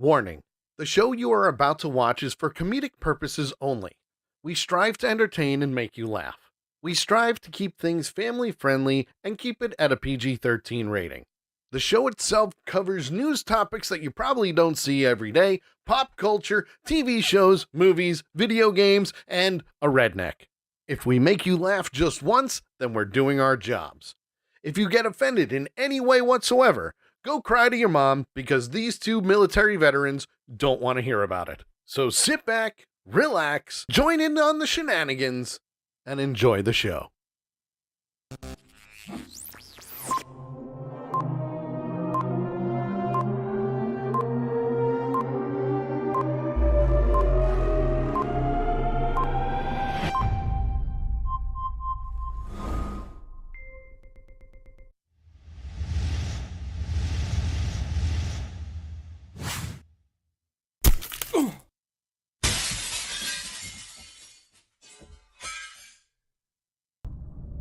Warning: the show you are about to watch is for comedic purposes only. We strive to entertain and make you laugh. We strive to keep things family friendly and keep it at a PG-13 rating. The show itself covers news topics that you probably don't see every day, pop culture, TV shows, movies, video games, and a redneck. If we make you laugh just once, then we're doing our jobs. If you get offended in any way whatsoever, go cry to your mom because these two military veterans don't want to hear about it. So sit back, relax, join in on the shenanigans, and enjoy the show.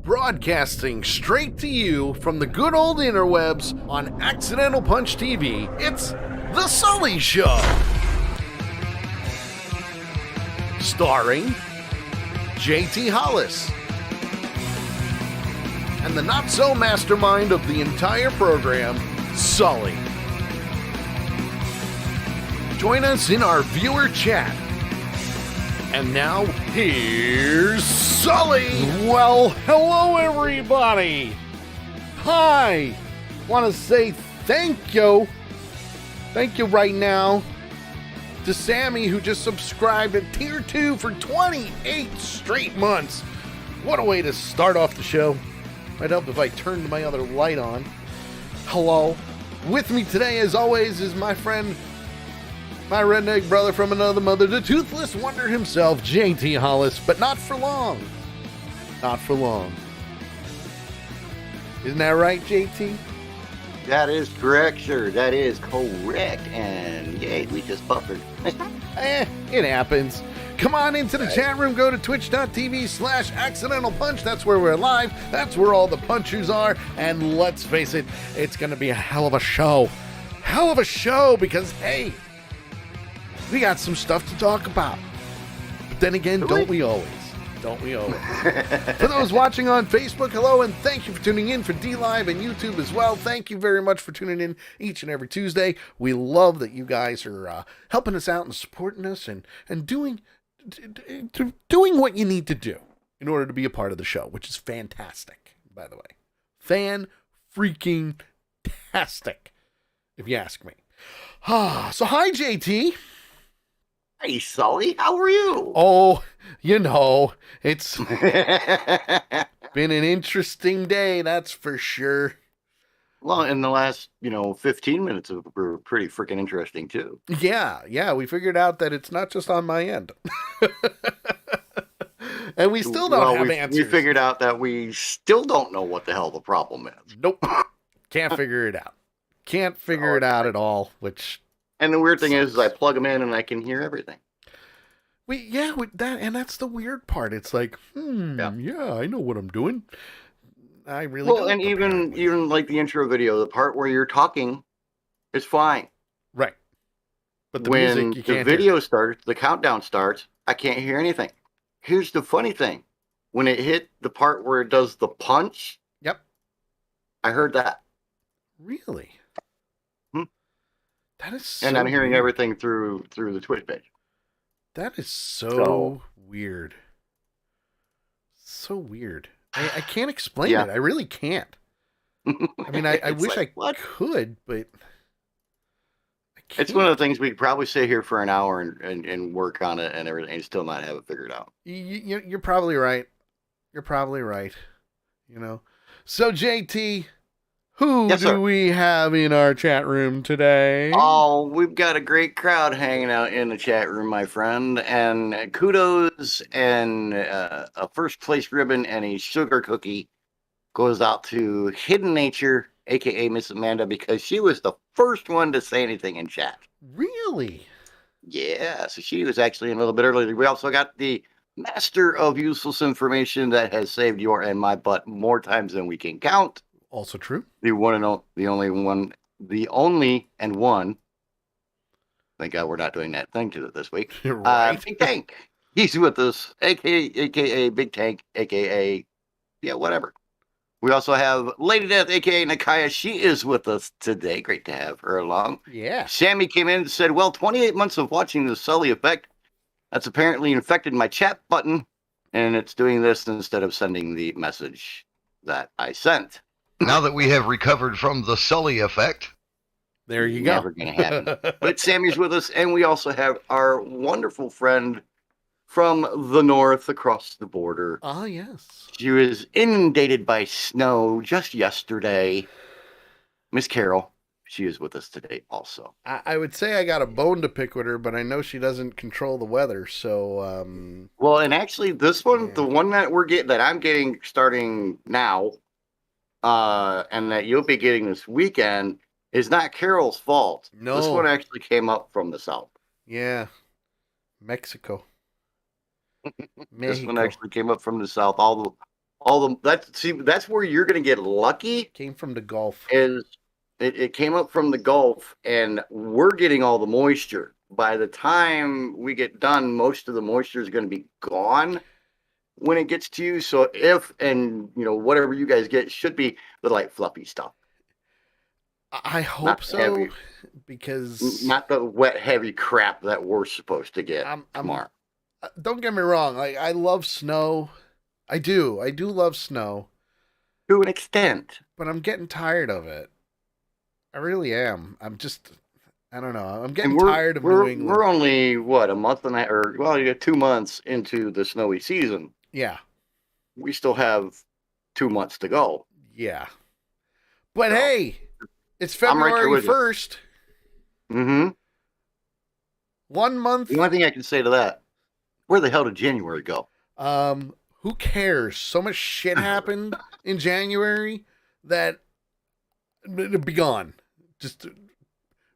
Broadcasting straight to you from the good old interwebs on Accidental Punch TV, it's The Sully Show. Starring JT Hollis and the not-so-mastermind of the entire program, Sully. Join us in our viewer chat. And now, here's Sully! Well, hello everybody! Hi! Want to say thank you right now to Sammy, who just subscribed at Tier 2 for 28 straight months. What a way to start off the show. Might help if I turned my other light on. Hello. With me today, as always, is my friend, my redneck brother from another mother, the toothless wonder himself, JT Hollis, but not for long. Not for long. Isn't that right, JT? That is correct, sir. That is correct. And yay, we just buffered. It happens. Come on into the chat room. Go to twitch.tv/accidentalpunch. That's where we're live. That's where all the punchers are. And let's face it, it's going to be a hell of a show. Hell of a show because, hey, we got some stuff to talk about. But then again, don't we always? Don't we always? For those watching on Facebook, hello, and thank you for tuning in for D-Live and YouTube as well. Thank you very much for tuning in each and every Tuesday. We love that you guys are helping us out and supporting us and doing what you need to do in order to be a part of the show, which is fantastic, by the way. Fan-freaking-tastic, if you ask me. So hi, JT. Hey, Sully, how are you? Oh, you know, it's been an interesting day, that's for sure. Well, in the last, 15 minutes were pretty freaking interesting, too. Yeah, we figured out that it's not just on my end. And we still don't have answers. We figured out that we still don't know what the hell the problem is. Nope. Can't figure it out. Can't figure it out at all, which... And the weird thing is I plug them in and I can hear everything. That's the weird part. It's like, yeah, I know what I'm doing. I really don't. Well, and even like the intro video, the part where you're talking is fine. Right. But when the video starts, the countdown starts, I can't hear anything. Here's the funny thing. When it hit the part where it does the punch, yep, I heard that. Really? That is so and I'm hearing everything through the Twitch page. That is so weird. So weird. I can't explain it. I really can't. I mean, I wish I could, but I can't. It's one of the things we could probably sit here for an hour and work on it and everything and still not have it figured out. You're probably right. You're probably right. So, JT... Who do we have in our chat room today? Oh, we've got a great crowd hanging out in the chat room, my friend. And kudos and a first place ribbon and a sugar cookie goes out to Hidden Nature, a.k.a. Miss Amanda, because she was the first one to say anything in chat. Really? Yeah, so she was actually a little bit early. We also got the master of useless information that has saved your and my butt more times than we can count. Also true. The one and the only one, the only and one Thank God we're not doing that thing to it this week. Right. Big Tank. He's with us, aka Big Tank, aka yeah, whatever. We also have Lady Death, aka Nakaya. She is with us today. Great to have her along. Yeah. Sammy came in and said, "Well, 28 months of watching the Sully effect. That's apparently infected my chat button, and it's doing this instead of sending the message that I sent." Now that we have recovered from the Sully effect, There you Never go. gonna happen. But Sammy's with us, and we also have our wonderful friend from the north across the border. Ah, yes. She was inundated by snow just yesterday. Miss Carol, she is with us today also. I would say I got a bone to pick with her, but I know she doesn't control the weather, so Well, and actually, this one, Yeah. the one that I'm getting starting now, and that you'll be getting this weekend, is not Carol's fault. No. This one actually came up from the south. yeah. Mexico. This one Mexico. actually came up from the south. That's where you're going to get lucky. Came from the Gulf. Is it came up from the Gulf, and we're getting all the moisture. By the time we get done, most of the moisture is going to be gone when it gets to you. So whatever you guys get should be the light fluffy stuff, I hope Not so, heavy. because not the wet heavy crap that we're supposed to get I'm- tomorrow. don't get me wrong. I love snow. I do love snow, To an extent. but I'm getting tired of it. I really am. I don't know. I'm getting And tired of New England. we're only what, a month and a half, or well, you got 2 months into the snowy season. Yeah. We still have 2 months to go. Yeah. But So, hey, it's I'm right there February with you. 1st. Mm-hmm. 1 month. The only thing I can say to that, where the hell did January go? Who cares? So much shit happened in January that it'll be gone. Just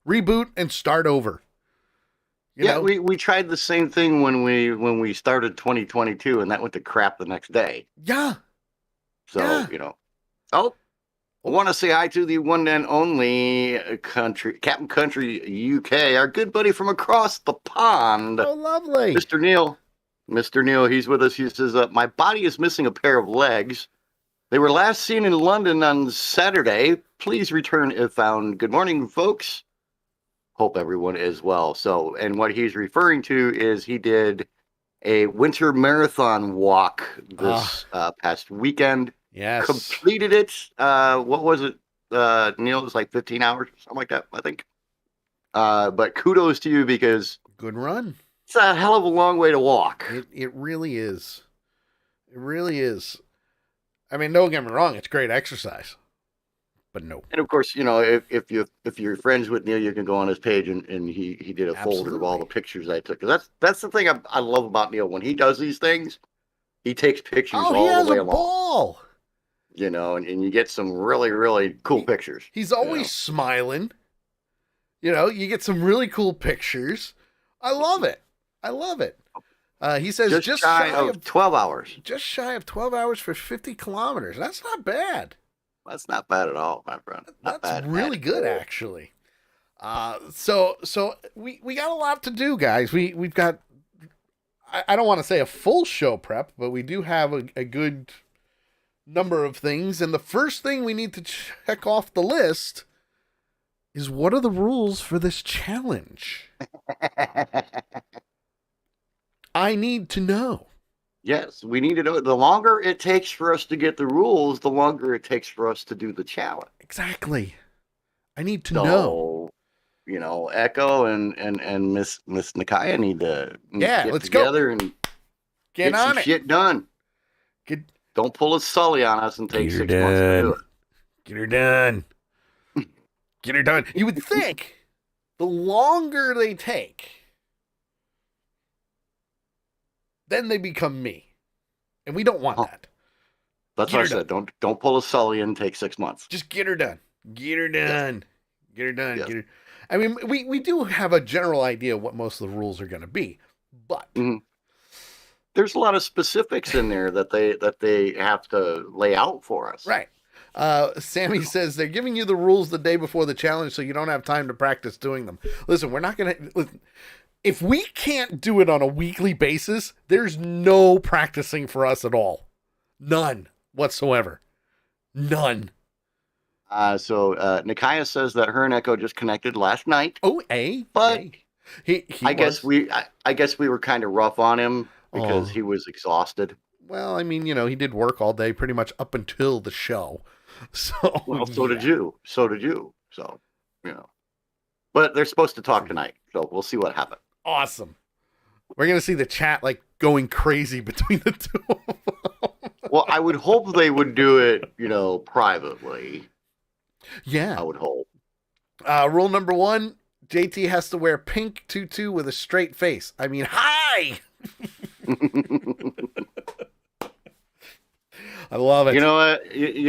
reboot and start over. You know? we tried the same thing when we started 2022, and that went to crap the next day. Yeah. So, Yeah. Oh, I want to say hi to the one and only Captain Country UK, our good buddy from across the pond, Oh, lovely. Mr. Neil. Mr. Neil, he's with us. He says, my body is missing a pair of legs. They were last seen in London on Saturday. Please return if found. Good morning, folks. Hope everyone is well. So, and what he's referring to is he did a winter marathon walk this past weekend. Yes. Completed it. What was it, Neil? It was like 15 hours, something like that, I think. But kudos to you, because Good run. it's a hell of a long way to walk. It really is. It really is. I mean, don't get me wrong, it's great exercise. But no. And of course, if you're friends with Neil, you can go on his page, and he did a folder of all the Absolutely. pictures I took. 'Cause that's the thing I love about Neil. When he does these things, he takes pictures Oh, he all has the way a along. ball. And you get some really, really cool pictures. He's always smiling. You get some really cool pictures. I love it. I love it. He says Just shy of 12 hours. just shy of 12 hours for 50 kilometers. That's not bad. That's not bad at all, my friend. Not That's bad really at good, all. actually. So we got a lot to do, guys. We've got, I don't want to say a full show prep, but we do have a good number of things. And the first thing we need to check off the list is, what are the rules for this challenge? I need to know. Yes, we need to know. The longer it takes for us to get the rules, the longer it takes for us to do the challenge. Exactly. I need to know. So, Echo and Miss Nakaya need to get let's go. together and Get some on it. shit done. Get Don't pull a Sully on us and take Get her 6 months to do done. it. Get her done. Get her done. You would think the longer they take, then they become me. And we don't want that. That's Get what I her said. Don't pull a Sully and take 6 months. Just get her done. Get her done. Get her done. Yes. Get her. I mean, we do have a general idea what most of the rules are going to be, but There's a lot of specifics in there that they have to lay out for us. right. Sammy says they're giving you the rules the day before the challenge so you don't have time to practice doing them. Listen, we're not going to. If we can't do it on a weekly basis, there's no practicing for us at all. None whatsoever. None. So Nikaya says that her and Echo just connected last night. Oh, but he I guess we were kind of rough on him because Oh. he was exhausted. Well, I mean, he did work all day pretty much up until the show. So, So did you. So, but they're supposed to talk tonight. So we'll see what happens. Awesome. We're going to see the chat like going crazy between the two of them. Well, I would hope they would do it, privately. Yeah. I would hope. Rule number 1, JT has to wear pink tutu with a straight face. I mean, hi! I love it. You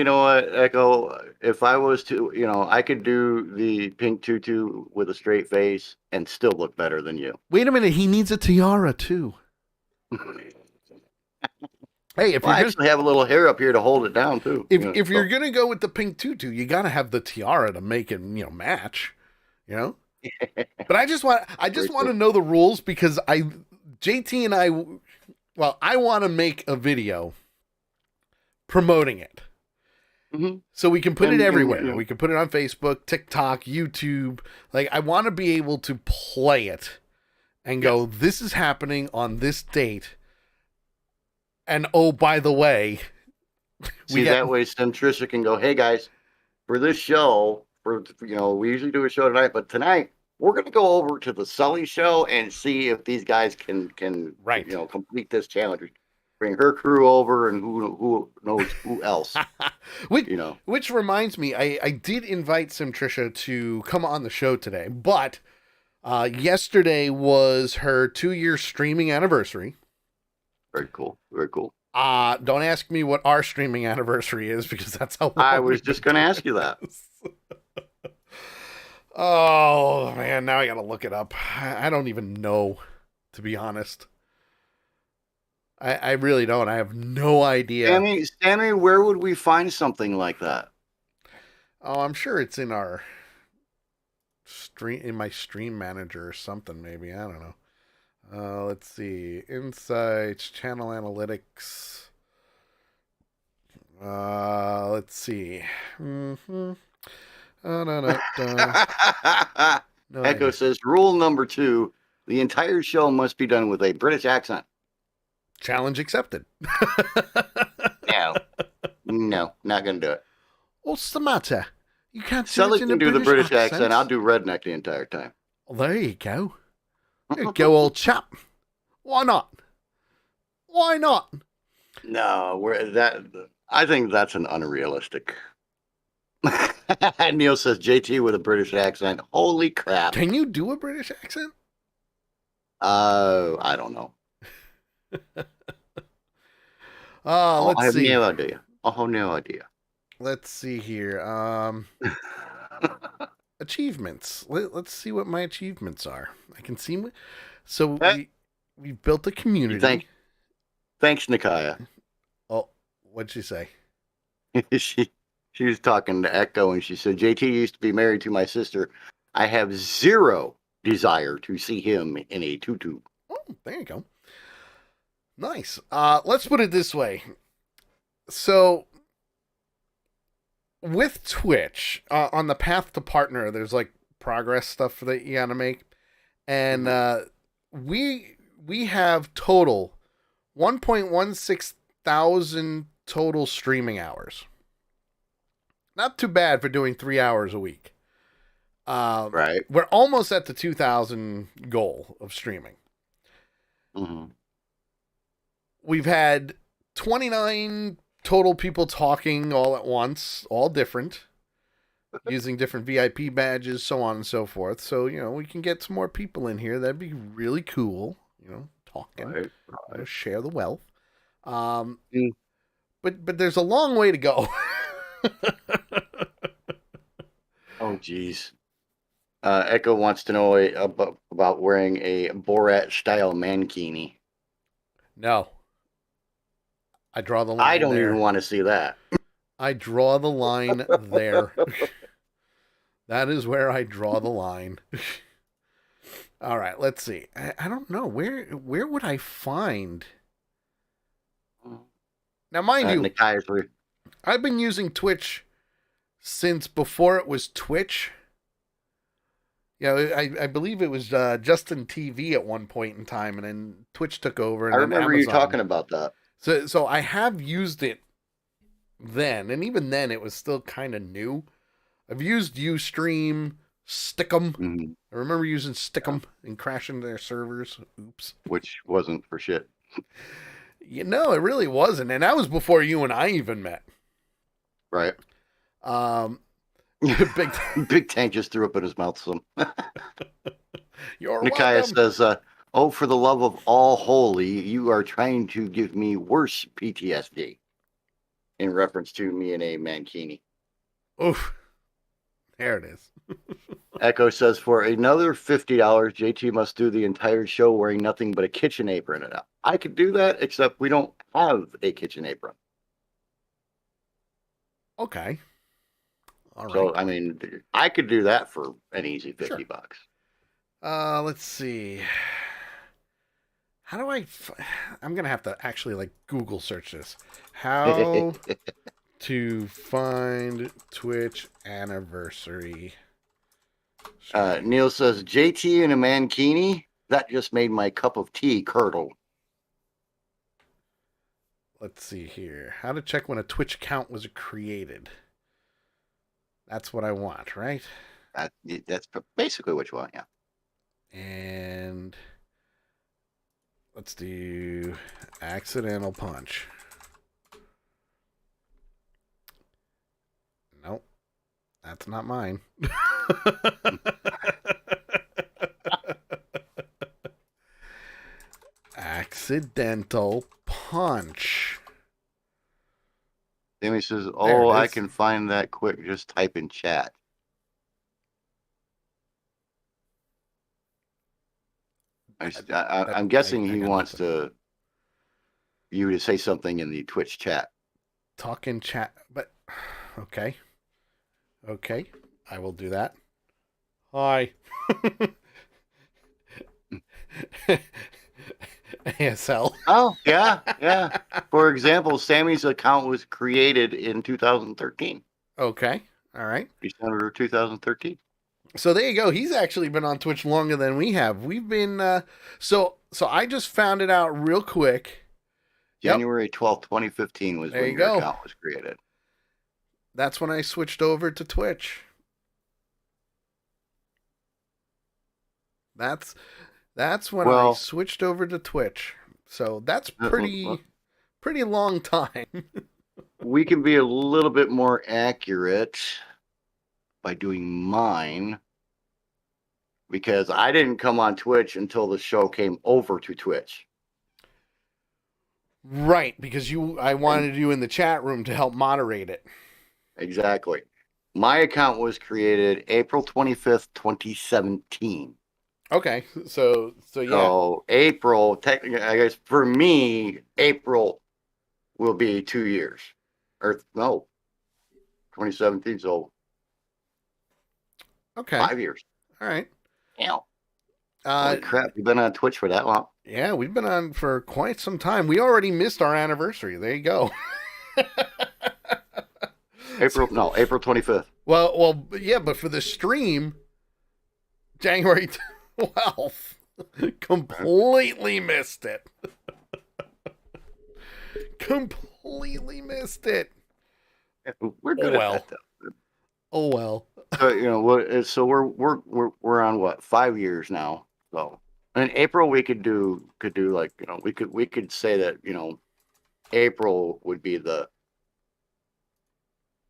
know what, Echo? If I was to, I could do the pink tutu with a straight face and still look better than you. Wait a minute. He needs a tiara, too. Hey, if I actually have a little hair up here to hold it down, too. If you're going to go with the pink tutu, you got to have the tiara to make it, match, But I just want to know the rules because JT and I want to make a video promoting it. Mm-hmm. So we can put it everywhere. We can put it on Facebook, TikTok, YouTube. Like, I want to be able to play it and go, this is happening on this date. And, oh, by the way. That way Sim Trisha can go, hey, guys, for this show, we usually do a show tonight, but tonight we're going to go over to the Sully show and see if these guys can complete this challenge. Bring her crew over and who knows who else. Which reminds me, I did invite Sim Trisha to come on the show today, but yesterday was her 2-year streaming anniversary. Very cool. Very cool. Don't ask me what our streaming anniversary is because that's how long I was just going to ask you that. Oh, man, now I got to look it up. I don't even know, to be honest. I really don't. I have no idea. Sammy, where would we find something like that? Oh, I'm sure it's in our in my stream manager or something, maybe. I don't know. Let's see. Insights, channel analytics. Let's see. Mm-hmm. No Echo idea. says, rule number 2, the entire show must be done with a British accent. Challenge accepted. No, not going to do it. What's the matter? You can't see Sully it in can a do the British accent. accent. I'll do redneck the entire time. Well, there you go. There you go, old chap. Why not? Why not? No, I think that's an unrealistic. Neil says JT with a British accent. Holy crap. Can you do a British accent? I don't know. Let's see. I have no idea. No idea. Let's see here. Achievements. Let's see what my achievements are. I can see. So we've built a community. Thanks, Nikaya. Oh, what'd she say? She was talking to Echo and she said, JT used to be married to my sister. I have zero desire to see him in a tutu. Oh, there you go. Nice. Let's put it this way. So with Twitch, on the path to partner, there's like progress stuff that you gotta make. And we have total 1.16 thousand total streaming hours. Not too bad for doing 3 hours a week. Right. We're almost at the 2,000 goal of streaming. Mm-hmm. We've had 29 total people talking all at once, all different, using different VIP badges, so on and so forth. So, we can get some more people in here. That'd be really cool, talking, Right. Share the wealth. But there's a long way to go. Oh, geez. Echo wants to know about wearing a Borat-style mankini. No. I draw the line I don't there. even want to see that. I draw the line there. That is where I draw the line. All right, let's see. I don't know where would I find. Now, mind you, Nikai's re- I've been using Twitch since before it was Twitch. Yeah, I believe it was Justin TV at one point in time, and then Twitch took over, and I then remember Amazon. you talking about that. So I have used it then, and even then it was still kind of new. I've used Ustream, Stickum. Mhm. I remember using Stickum and crashing their servers. Oops. Which wasn't for shit. You know, it really wasn't, and that was before you and I even met. Right. Big Big Tank just threw up in his mouth some. You're Nikaya welcome. says, oh, for the love of all holy, you are trying to give me worse PTSD. In reference to me and a Mankini. Oof. There it is. Echo says, for another $50, JT must do the entire show wearing nothing but a kitchen apron. And I could do that, except we don't have a kitchen apron. Okay. All right. So, I mean, I could do that for an easy $50. Let's see. How do I'm going to have to actually like Google search this. How to find Twitch anniversary. Neil says, JT and a Mankini? That just made my cup of tea curdle. Let's see here. How to check when a Twitch account was created. That's what I want, right? That's basically what you want, yeah. And let's do accidental punch. Nope. That's not mine. Accidental punch. Timmy says, There oh, it I is. can find that quick. Just type in chat. I'm guessing he got wants nothing. you to say something in the Twitch chat. Talk in chat, but okay. Okay, I will do that. Hi. ASL. Oh, yeah, yeah. For example, Sammy's account was created in 2013, Okay, all right. December of 2013. So there you go. He's actually been on Twitch longer than we have. We've been so I just found it out real quick. Yep. January 12th, 2015 was There when you your go. account was created. That's when I switched over to Twitch. That's when I switched over to Twitch. So that's pretty long time. We can be a little bit more accurate by doing mine, because I didn't come on Twitch until the show came over to Twitch. Right, because I wanted you in the chat room to help moderate it. Exactly. My account was created April 25th, 2017. Okay, so yeah. So April, technically, I guess for me, April will be 2 years. Or no, 2017, so Okay. 5 years. All right. Yeah. Holy crap, you've been on Twitch for that long? Yeah, we've been on for quite some time. We already missed our anniversary. There you go. April 25th. Well, yeah, but for the stream, January 12th, completely missed it. Completely missed it. We're good at that, though. Oh well. So we're on what, 5 years now. So in April we could do like, we could say that, April would be the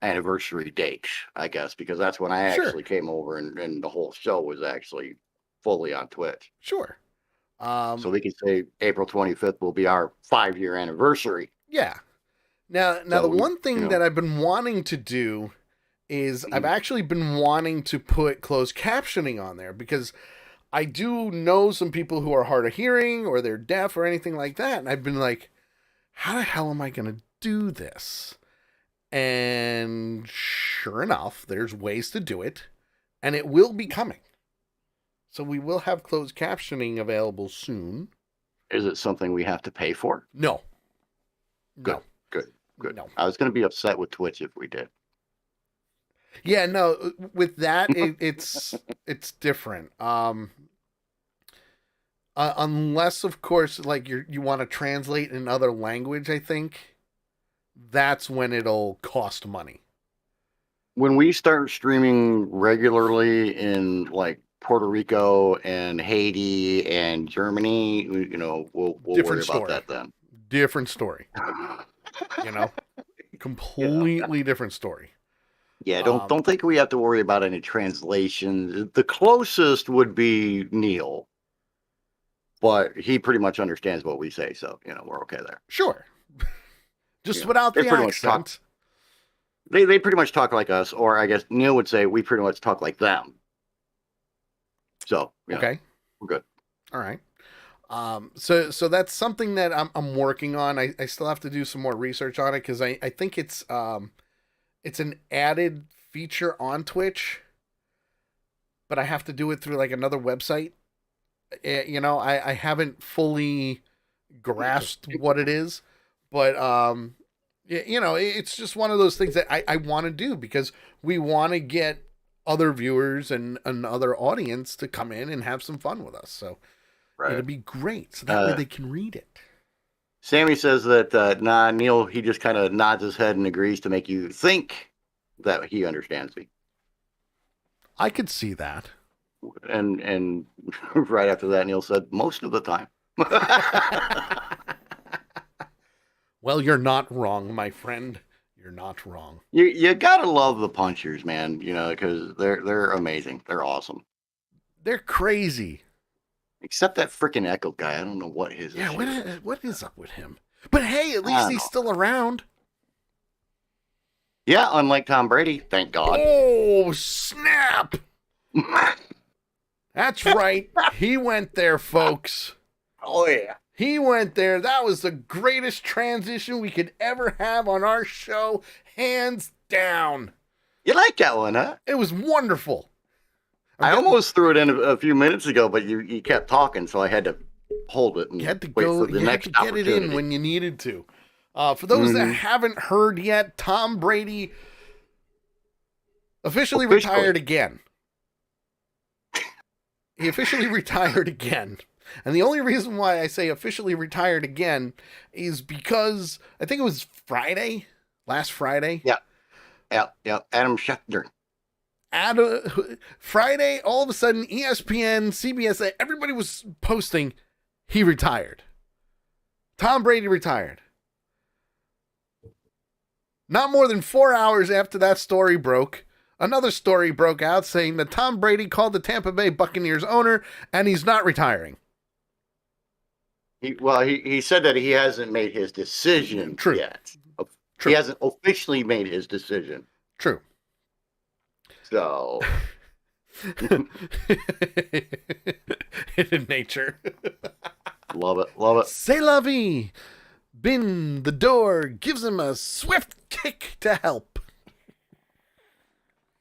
anniversary date, I guess, because that's when I actually came over and the whole show was actually fully on Twitch. Sure. So we could say April 25th will be our 5-year anniversary. Yeah. Now So the one thing that I've been wanting to do is I've actually been wanting to put closed captioning on there, because I do know some people who are hard of hearing or they're deaf or anything like that. And I've been like, how the hell am I going to do this? And sure enough, there's ways to do it, and it will be coming. So we will have closed captioning available soon. Is it something we have to pay for? No. Good. No. Good. No. I was going to be upset with Twitch if we did. Yeah, no, with that it's different. Unless of course like you want to translate in another language, I think that's when it'll cost money. When we start streaming regularly in like Puerto Rico and Haiti and Germany, we'll worry about that then. Different story. Completely different story. Yeah, don't think we have to worry about any translations. The closest would be Neil, but he pretty much understands what we say, so we're okay there. Sure. Just without the accent. They pretty much talk like us, or I guess Neil would say we pretty much talk like them. So okay, we're good. All right. So that's something that I'm working on. I still have to do some more research on it because I think it's an added feature on Twitch, but I have to do it through like another website. I haven't fully grasped what it is, but it's just one of those things that I want to do because we want to get other viewers and another audience to come in and have some fun with us. So it'll be great. So that way they can read it. Sammy says that, Neil, he just kind of nods his head and agrees to make you think that he understands me. I could see that. And right after that, Neil said, most of the time. Well, you're not wrong, my friend. You're not wrong. You gotta love the punchers, man. Because they're amazing. They're awesome. They're crazy. Except that freaking Echo guy. I don't know what his. Yeah, what is up with him? But hey, at least he's still around. Yeah, unlike Tom Brady, thank God. Oh, snap! That's right. He went there, folks. Oh, yeah. He went there. That was the greatest transition we could ever have on our show, hands down. You like that one, huh? It was wonderful. I almost threw it in a few minutes ago, but you kept talking, so I had to hold it and you had to wait go, for the you next had to get it in when you needed to. For those that haven't heard yet, Tom Brady officially retired again. He officially retired again. And the only reason why I say officially retired again is because I think it was last Friday. Yeah. Adam Schefter. Friday, all of a sudden, ESPN, CBS, everybody was posting he retired. Tom Brady retired. Not more than 4 hours after that story broke, another story broke out saying that Tom Brady called the Tampa Bay Buccaneers owner and he's not retiring. He said that he hasn't made his decision yet. True. He hasn't officially made his decision. True. So. In nature. Love it. C'est la vie. Bin the door gives him a swift kick to help.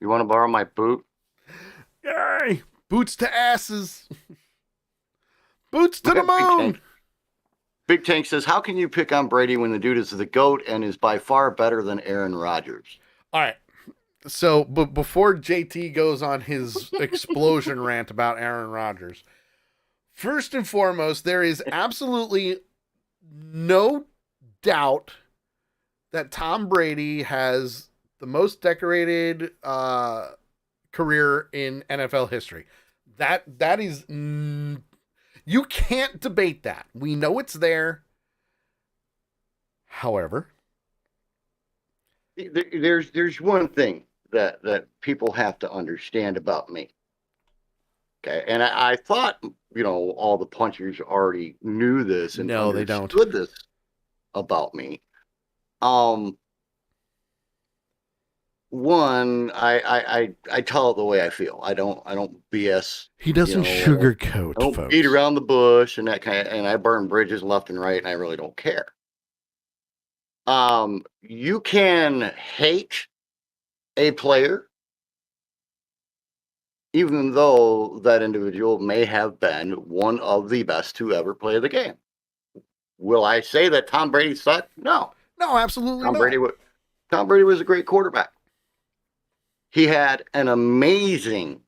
You want to borrow my boot? Yay! Boots to asses. Boots to the moon. Big Tank says, how can you pick on Brady when the dude is the GOAT and is by far better than Aaron Rodgers? All right. So, but before JT goes on his explosion rant about Aaron Rodgers, first and foremost, there is absolutely no doubt that Tom Brady has the most decorated career in NFL history. That is, you can't debate that. We know it's there. However, there's one thing that people have to understand about me. Okay, and I thought all the punchers already knew this and no, they don't. Understood this about me. One, I tell it the way I feel. I don't BS. He doesn't sugarcoat. I don't folks. beat around the bush and that kind of, and I burn bridges left and right, and I really don't care. You can hate a player, even though that individual may have been one of the best to ever play the game. Will I say that Tom Brady sucked? No. No, absolutely Tom not. Brady, Tom Brady was a great quarterback. He had an amazing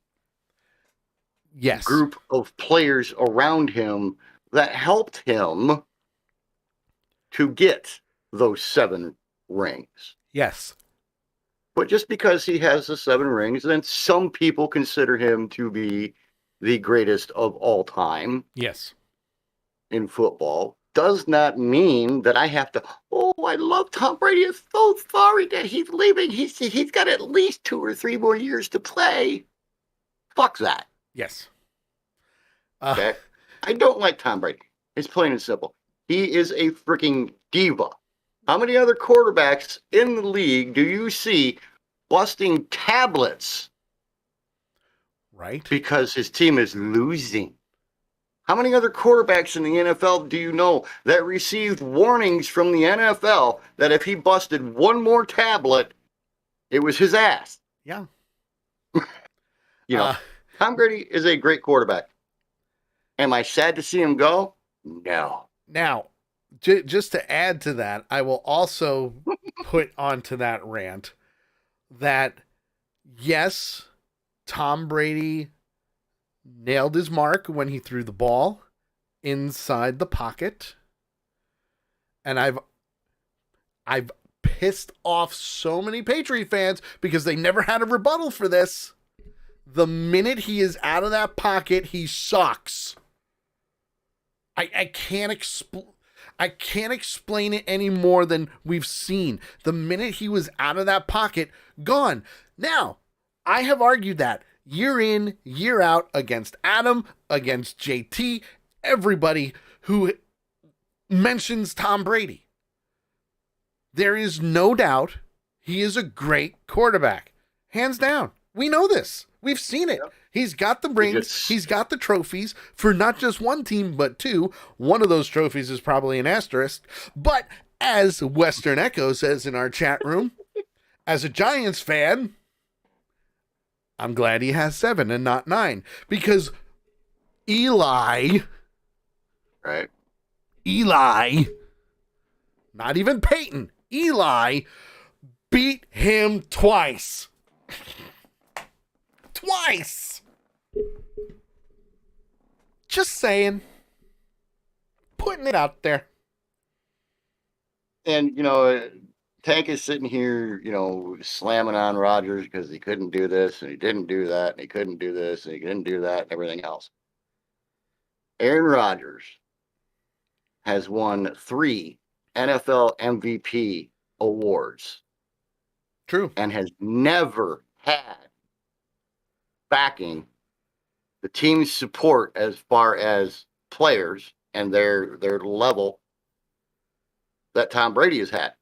Yes. group of players around him that helped him to get those 7 rings. Yes. But just because he has the 7 rings, then some people consider him to be the greatest of all time Yes. in football, does not mean that I have to, oh, I love Tom Brady. I'm so sorry that he's leaving. He's got at least 2 or 3 more years to play. Fuck that. Yes. Okay. I don't like Tom Brady. It's plain and simple. He is a freaking diva. How many other quarterbacks in the league do you see busting tablets Right. because his team is losing? How many other quarterbacks in the NFL do you know that received warnings from the NFL that if he busted one more tablet, it was his ass? Yeah. Tom Brady is a great quarterback. Am I sad to see him go? No. Now, just to add to that, I will also put onto that rant that, yes, Tom Brady nailed his mark when he threw the ball inside the pocket. And I've pissed off so many Patriot fans because they never had a rebuttal for this. The minute he is out of that pocket, he sucks. I can't explain it any more than we've seen. The minute he was out of that pocket, gone. Now, I have argued that year in, year out against Adam, against JT, everybody who mentions Tom Brady. There is no doubt he is a great quarterback. Hands down. We know this. We've seen it. Yep. He's got the rings. He's got the trophies for not just one team, but 2. One of those trophies is probably an asterisk. But as Western Echo says in our chat room, as a Giants fan, I'm glad he has 7 and not 9. Because Eli, not even Peyton, Eli beat him twice. Twice. Just saying. Putting it out there. And, Tank is sitting here, slamming on Rodgers because he couldn't do this and he didn't do that and he couldn't do this and he couldn't do that and everything else. Aaron Rodgers has won 3 NFL MVP awards. True. And has never had backing the team's support as far as players and their level that Tom Brady has had.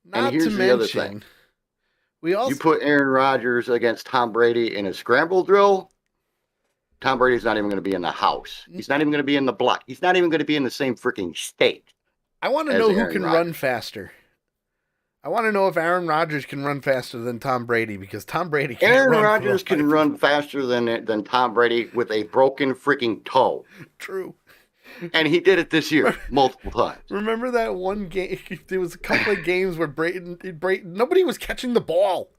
Not and here's to the mention, other thing. You put Aaron Rodgers against Tom Brady in a scramble drill, Tom Brady's not even going to be in the house. He's not even going to be in the block. He's not even going to be in the same freaking state. I want to know who can run faster. I want to know if Aaron Rodgers can run faster than Tom Brady, because Tom Brady can't run. Aaron Rodgers can run faster than Tom Brady with a broken freaking toe. True. And he did it this year multiple times. Remember that one game? There was a couple of games where Brayton, nobody was catching the ball.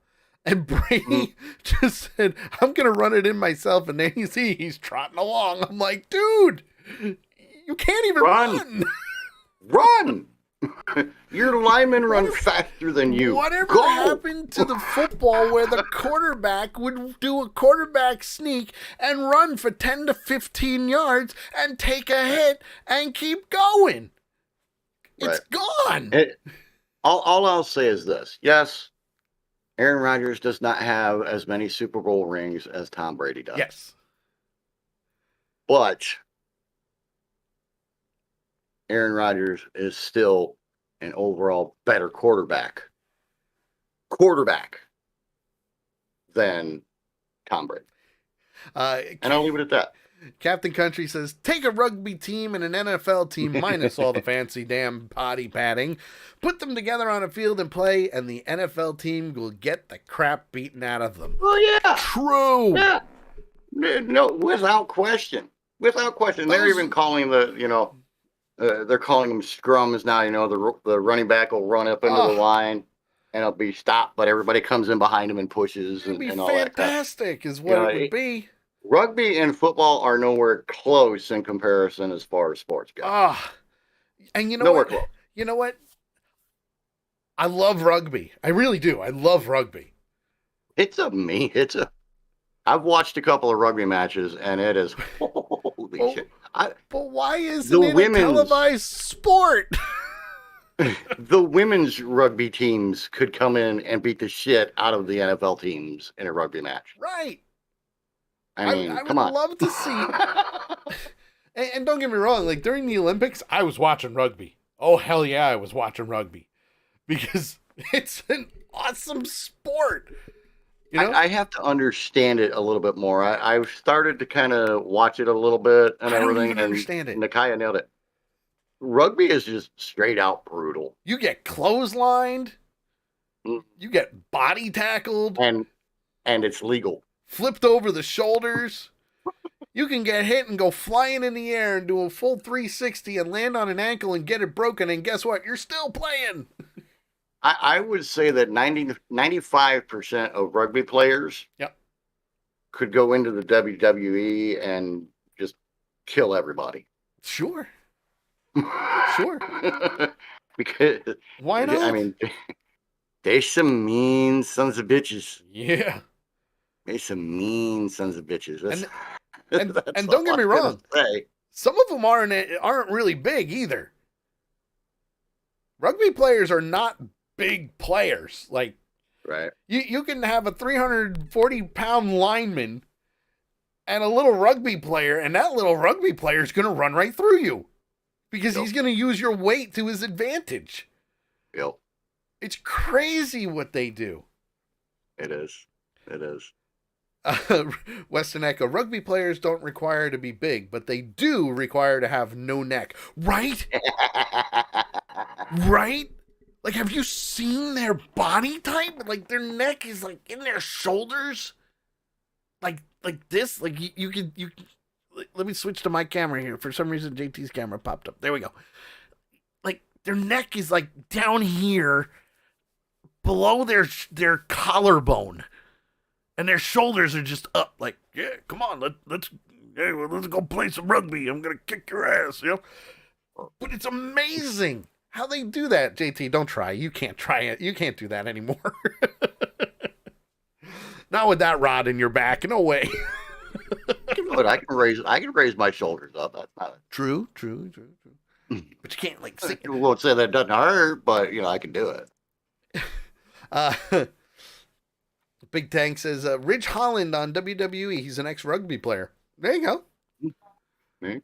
And Brady just said, I'm going to run it in myself. And then you see he's trotting along. I'm like, dude, you can't even run. Run! Your linemen run faster than you. Whatever happened to the football where the quarterback would do a quarterback sneak and run for 10 to 15 yards and take a hit and keep going? It's gone. All I'll say is this. Yes, Aaron Rodgers does not have as many Super Bowl rings as Tom Brady does. Yes. But Aaron Rodgers is still an overall better quarterback than Tom Brady. And I'll leave it at that. Captain Country says, take a rugby team and an NFL team minus all the fancy damn body padding, put them together on a field and play, and the NFL team will get the crap beaten out of them. Well, yeah. True. Yeah. No, without question. Without question. They're even calling they're calling them scrums now. The running back will run up into the line and it'll be stopped, but everybody comes in behind him and pushes It'd be and all that. fantastic, is what it would be. Rugby and football are nowhere close in comparison as far as sports go. And you know nowhere what? close. You know what? I love rugby. I really do. I love rugby. I've watched a couple of rugby matches, and it is holy shit. But why isn't it a televised sport? The women's rugby teams could come in and beat the shit out of the NFL teams in a rugby match. Right. I mean, I come would on. love to see. And don't get me wrong, like during the Olympics, I was watching rugby. Oh, hell yeah, I was watching rugby. Because it's an awesome sport. You know? I have to understand it a little bit more. I've started to kind of watch it a little bit and everything. I don't even understand it. Nakaya nailed it. Rugby is just straight out brutal. You get clotheslined. You get body tackled. And it's legal. Flipped over the shoulders. You can get hit and go flying in the air and do a full 360 and land on an ankle and get it broken. And guess what? You're still playing. I would say that 95% of rugby players could go into the WWE and just kill everybody. Sure. Because why not? I mean, they some mean sons of bitches. Yeah. They some mean sons of bitches. And don't get me wrong. Some of them aren't really big either. Rugby players are not big players. Like, right. You can have a 340-pound lineman and a little rugby player, and that little rugby player is going to run right through you because he's going to use your weight to his advantage. Yep. It's crazy what they do. It is. Weston Echo, rugby players don't require to be big, but they do require to have no neck. Right? Right? Like, have you seen their body type? Like, their neck is, like, in their shoulders. Like this. Like, you can... Let me switch to my camera here. For some reason, JT's camera popped up. There we go. Like, their neck is, like, down here below their collarbone. And their shoulders are just up. Like, yeah, come on, let's go play some rugby. I'm going to kick your ass, you know? But it's amazing how they do that. JT, don't try. You can't try it. You can't do that anymore. Not with that rod in your back. No way. But I can raise my shoulders up. That's not True. But you can't, like, I won't say that it doesn't hurt, but I can do it. Big Tank says Ridge Holland on WWE. He's an ex-rugby player. There you go. Mm-hmm.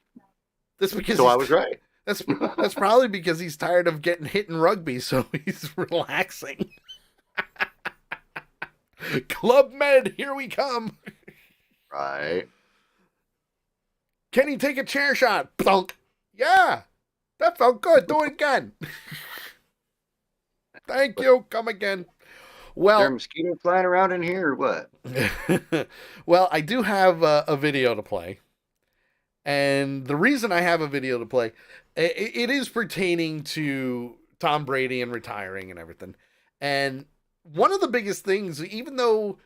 That's because so I was right. That's probably because he's tired of getting hit in rugby, so he's relaxing. Club Med, here we come. Right. Can he take a chair shot? Plunk. Yeah. That felt good. Do it again. Thank you. Come again. Well, are there mosquitoes flying around in here or what? Well, I do have a video to play. And the reason I have a video to play, it is pertaining to Tom Brady and retiring and everything. And one of the biggest things, even though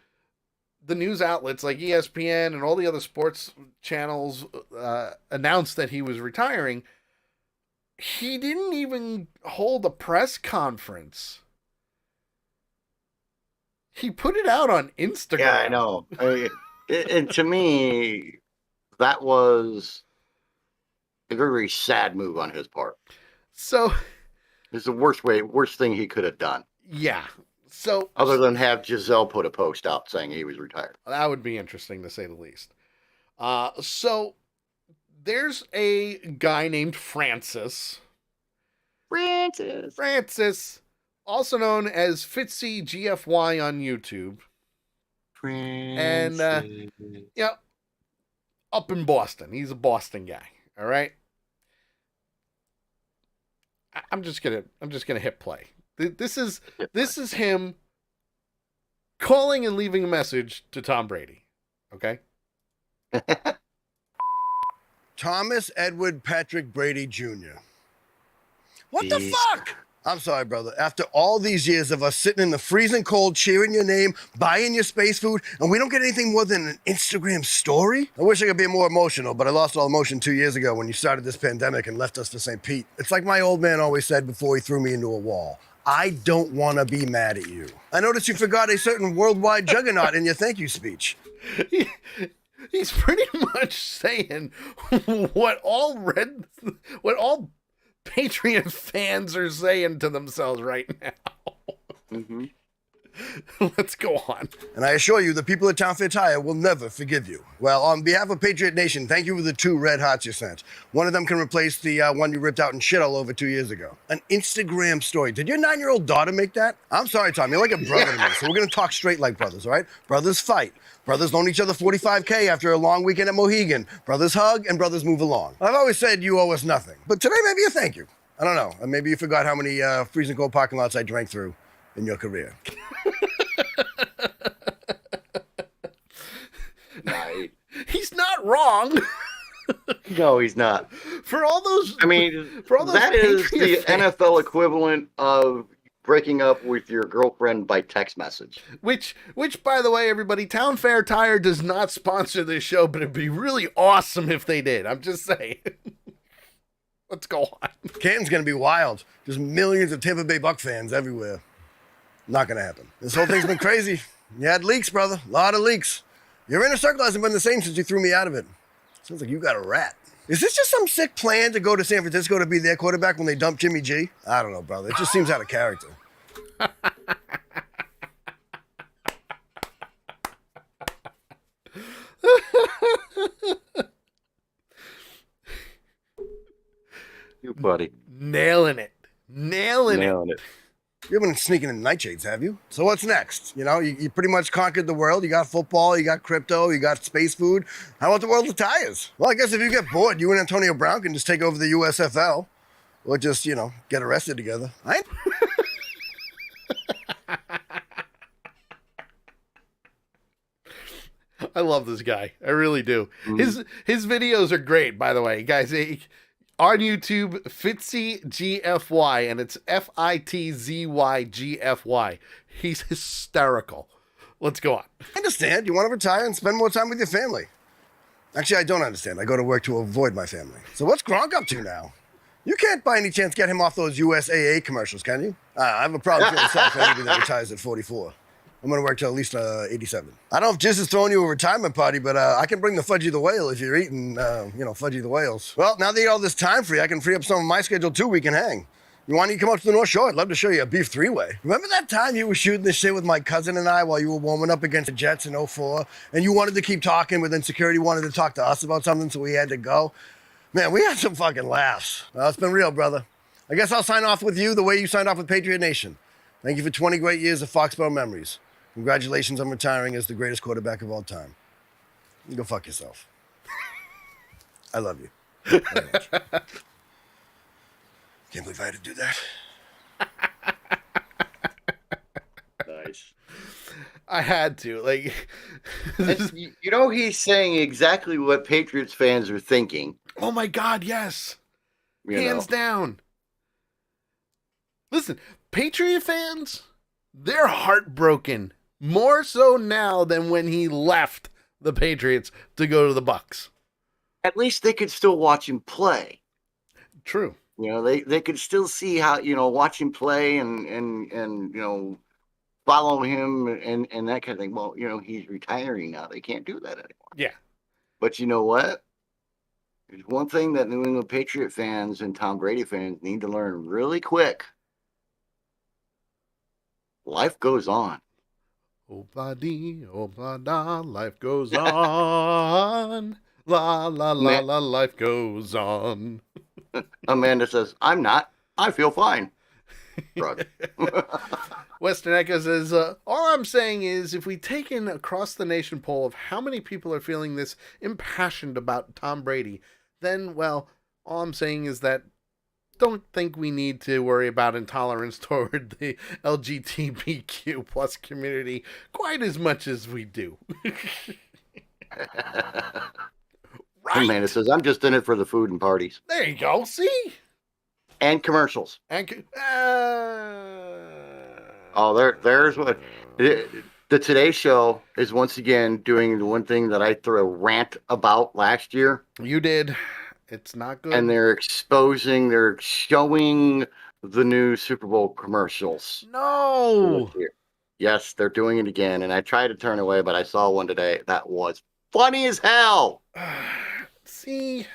the news outlets like ESPN and all the other sports channels announced that he was retiring, he didn't even hold a press conference. He put it out on Instagram. Yeah, I know. And to me, that was a very, very sad move on his part. So it's the worst thing he could have done. Yeah. So other than have Giselle put a post out saying he was retired. That would be interesting to say the least. So there's a guy named Francis, also known as Fitzy GFY on YouTube. Francis. And up in Boston. He's a Boston guy. All right. I'm just gonna hit play. This is him calling and leaving a message to Tom Brady. Okay. Thomas Edward Patrick Brady Jr. What the Jeez. fuck? I'm sorry, brother. After all these years of us sitting in the freezing cold, cheering your name, buying your space food, and we don't get anything more than an Instagram story? I wish I could be more emotional, but I lost all emotion 2 years ago when you started this pandemic and left us for St. Pete. It's like my old man always said before he threw me into a wall. I don't want to be mad at you. I noticed you forgot a certain worldwide juggernaut in your thank you speech. He's pretty much saying what all Patriot fans are saying to themselves right now. Mm-hmm. Let's go on. And I assure you, the people at Town Fair Tire will never forgive you. Well, on behalf of Patriot Nation, thank you for the 2 red hearts you sent. One of them can replace the one you ripped out and shit all over 2 years ago. An Instagram story. Did your 9-year-old daughter make that? I'm sorry, Tom. You're like a brother to me, so we're going to talk straight like brothers, all right? Brothers fight. Brothers loan each other $45K after a long weekend at Mohegan. Brothers hug and brothers move along. I've always said you owe us nothing, but today maybe a thank you. I don't know. Maybe you forgot how many freezing cold parking lots I drank through in your career. Right. He's not wrong. No, he's not. For all those, I mean, for all those that is the Patriot fans, NFL equivalent of breaking up with your girlfriend by text message. which, by the way, everybody, Town Fair Tire does not sponsor this show, but it'd be really awesome if they did. I'm just saying. Let's go on. Canton's going to be wild. There's millions of Tampa Bay Buck fans everywhere. Not going to happen. This whole thing's been crazy. You had leaks, brother. A lot of leaks. Your inner circle hasn't been the same since you threw me out of it. Sounds like you got a rat. Is this just some sick plan to go to San Francisco to be their quarterback when they dump Jimmy G? I don't know, brother. It just seems out of character. You buddy. Nailing it. Nailing it. You haven't been sneaking in nightshades, have you? So what's next? You know, you pretty much conquered the world. You got football, you got crypto, you got space food. How about the world of tires? Well, I guess if you get bored, you and Antonio Brown can just take over the USFL. Or just, you know, get arrested together. I love this guy. I really do. His videos are great, by the way, guys. On YouTube, Fitzy GFY, and it's FITZYGFY. He's hysterical. Let's go on. I understand. You want to retire and spend more time with your family. Actually, I don't understand. I go to work to avoid my family. So what's Gronk up to now? You can't by any chance get him off those USAA commercials, can you? I have a problem feeling sorry for anybody that retires at 44. I'm going to work till at least 87. I don't know if Jizz is throwing you a retirement party, but I can bring the Fudgy the Whale if you're eating, Fudgy the Whales. Well, now that you got all this time free, I can free up some of my schedule too. We can hang. You want to come up to the North Shore? I'd love to show you a beef 3-way. Remember that time you were shooting this shit with my cousin and I while you were warming up against the Jets in '04? And you wanted to keep talking, but then security wanted to talk to us about something, so we had to go? Man, we had some fucking laughs. Well, it's been real, brother. I guess I'll sign off with you the way you signed off with Patriot Nation. Thank you for 20 great years of Foxborough memories. Congratulations on retiring as the greatest quarterback of all time. You go fuck yourself. I love you very much. Can't believe I had to do that. Nice. I had to. He's saying exactly what Patriots fans are thinking. Oh my God, yes. Hands know. down. Listen, Patriot fans, they're heartbroken. More so now than when he left the Patriots to go to the Bucks. At least they could still watch him play. True. They could still see how, watch him play and follow him and that kind of thing. Well, he's retiring now. They can't do that anymore. Yeah. But you know what? There's one thing that New England Patriot fans and Tom Brady fans need to learn really quick. Life goes on. Oh-blah-dee, oh-blah-da, life goes on. La, la, la, la, life goes on. Amanda says, I'm not. I feel fine. drug. Western Echo says, all I'm saying is if we take an across the nation poll of how many people are feeling this impassioned about Tom Brady, then, well, all I'm saying is that don't think we need to worry about intolerance toward the LGBTQ plus community quite as much as we do. Right. Man, it says, I'm just in it for the food and parties. There you go. See? And commercials. And, There's what... The Today Show is once again doing the one thing that I threw a rant about last year. You did. It's not good. And they're showing the new Super Bowl commercials. No. Yes, they're doing it again. And I tried to turn away, but I saw one today that was funny as hell. See?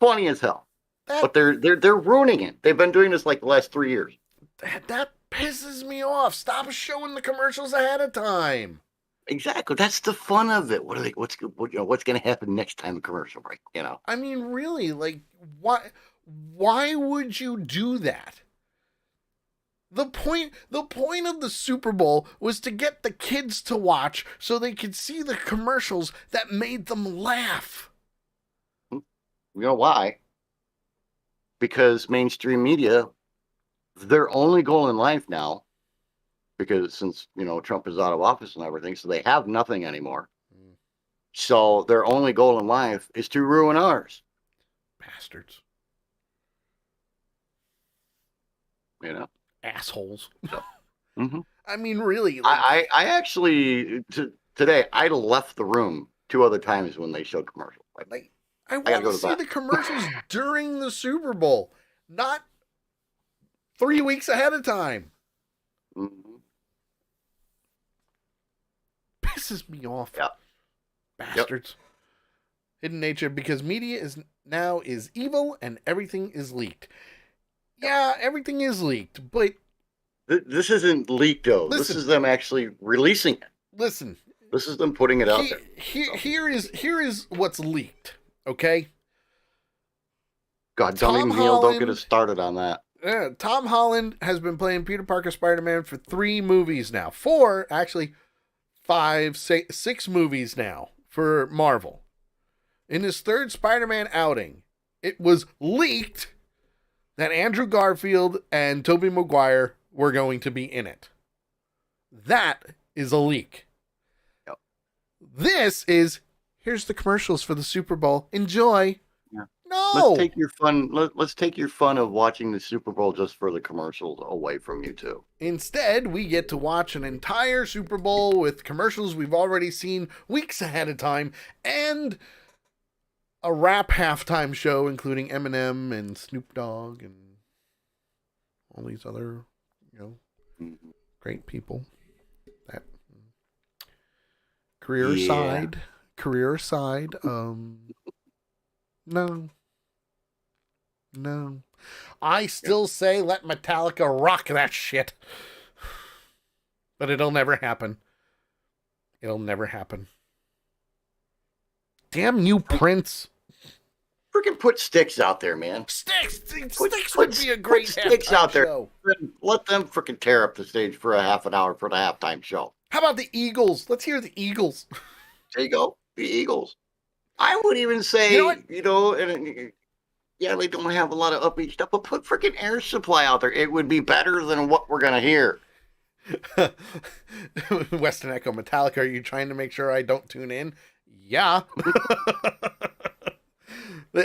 Funny as hell. But they're ruining it. They've been doing this like the last 3 years. That pisses me off. Stop showing the commercials ahead of time. Exactly. That's the fun of it. What's going to happen next time a commercial break, I mean, really, like, why would you do that? The point of the Super Bowl was to get the kids to watch so they could see the commercials that made them laugh. You know why? Because mainstream media, their only goal in life now, because since, Trump is out of office and everything, so they have nothing anymore. So their only goal in life is to ruin ours. Bastards. Assholes. Mm-hmm. I mean, really. Like, I actually, today, I left the room 2 other times when they showed commercials. I want to see the commercials during the Super Bowl, not 3 weeks ahead of time. Mm-hmm. Pisses me off. Yep. Bastards. Yep. Hidden nature, because media is evil and everything is leaked. Yeah, everything is leaked, but this isn't leaked though. This is them actually releasing it. Listen. This is them putting it out there. Here is what's leaked, okay? God, don't get us started on that. Tom Holland has been playing Peter Parker Spider-Man for 3 movies now. 4, actually 5, 6 movies now for Marvel. In his 3rd Spider-Man outing, it was leaked that Andrew Garfield and Tobey Maguire were going to be in it. That is a leak. Yep. This is, here's the commercials for the Super Bowl. Enjoy. Yeah. No. Let's take your fun. Let's take your fun of watching the Super Bowl just for the commercials away from you too. Instead, we get to watch an entire Super Bowl with commercials we've already seen weeks ahead of time and a rap halftime show including Eminem and Snoop Dogg and all these other, great people. That career aside, no. I still say let Metallica rock that shit. But it'll never happen. Damn you, Prince. Freaking put Sticks out there, man. Sticks would be a great Sticks out there. show. Let them freaking tear up the stage for a half an hour for the halftime show. How about the Eagles? Let's hear the Eagles. There you go. The Eagles. I would even say, they don't have a lot of upbeat stuff, but put freaking Air Supply out there. It would be better than what we're going to hear. Western Echo Metallica, are you trying to make sure I don't tune in? Yeah.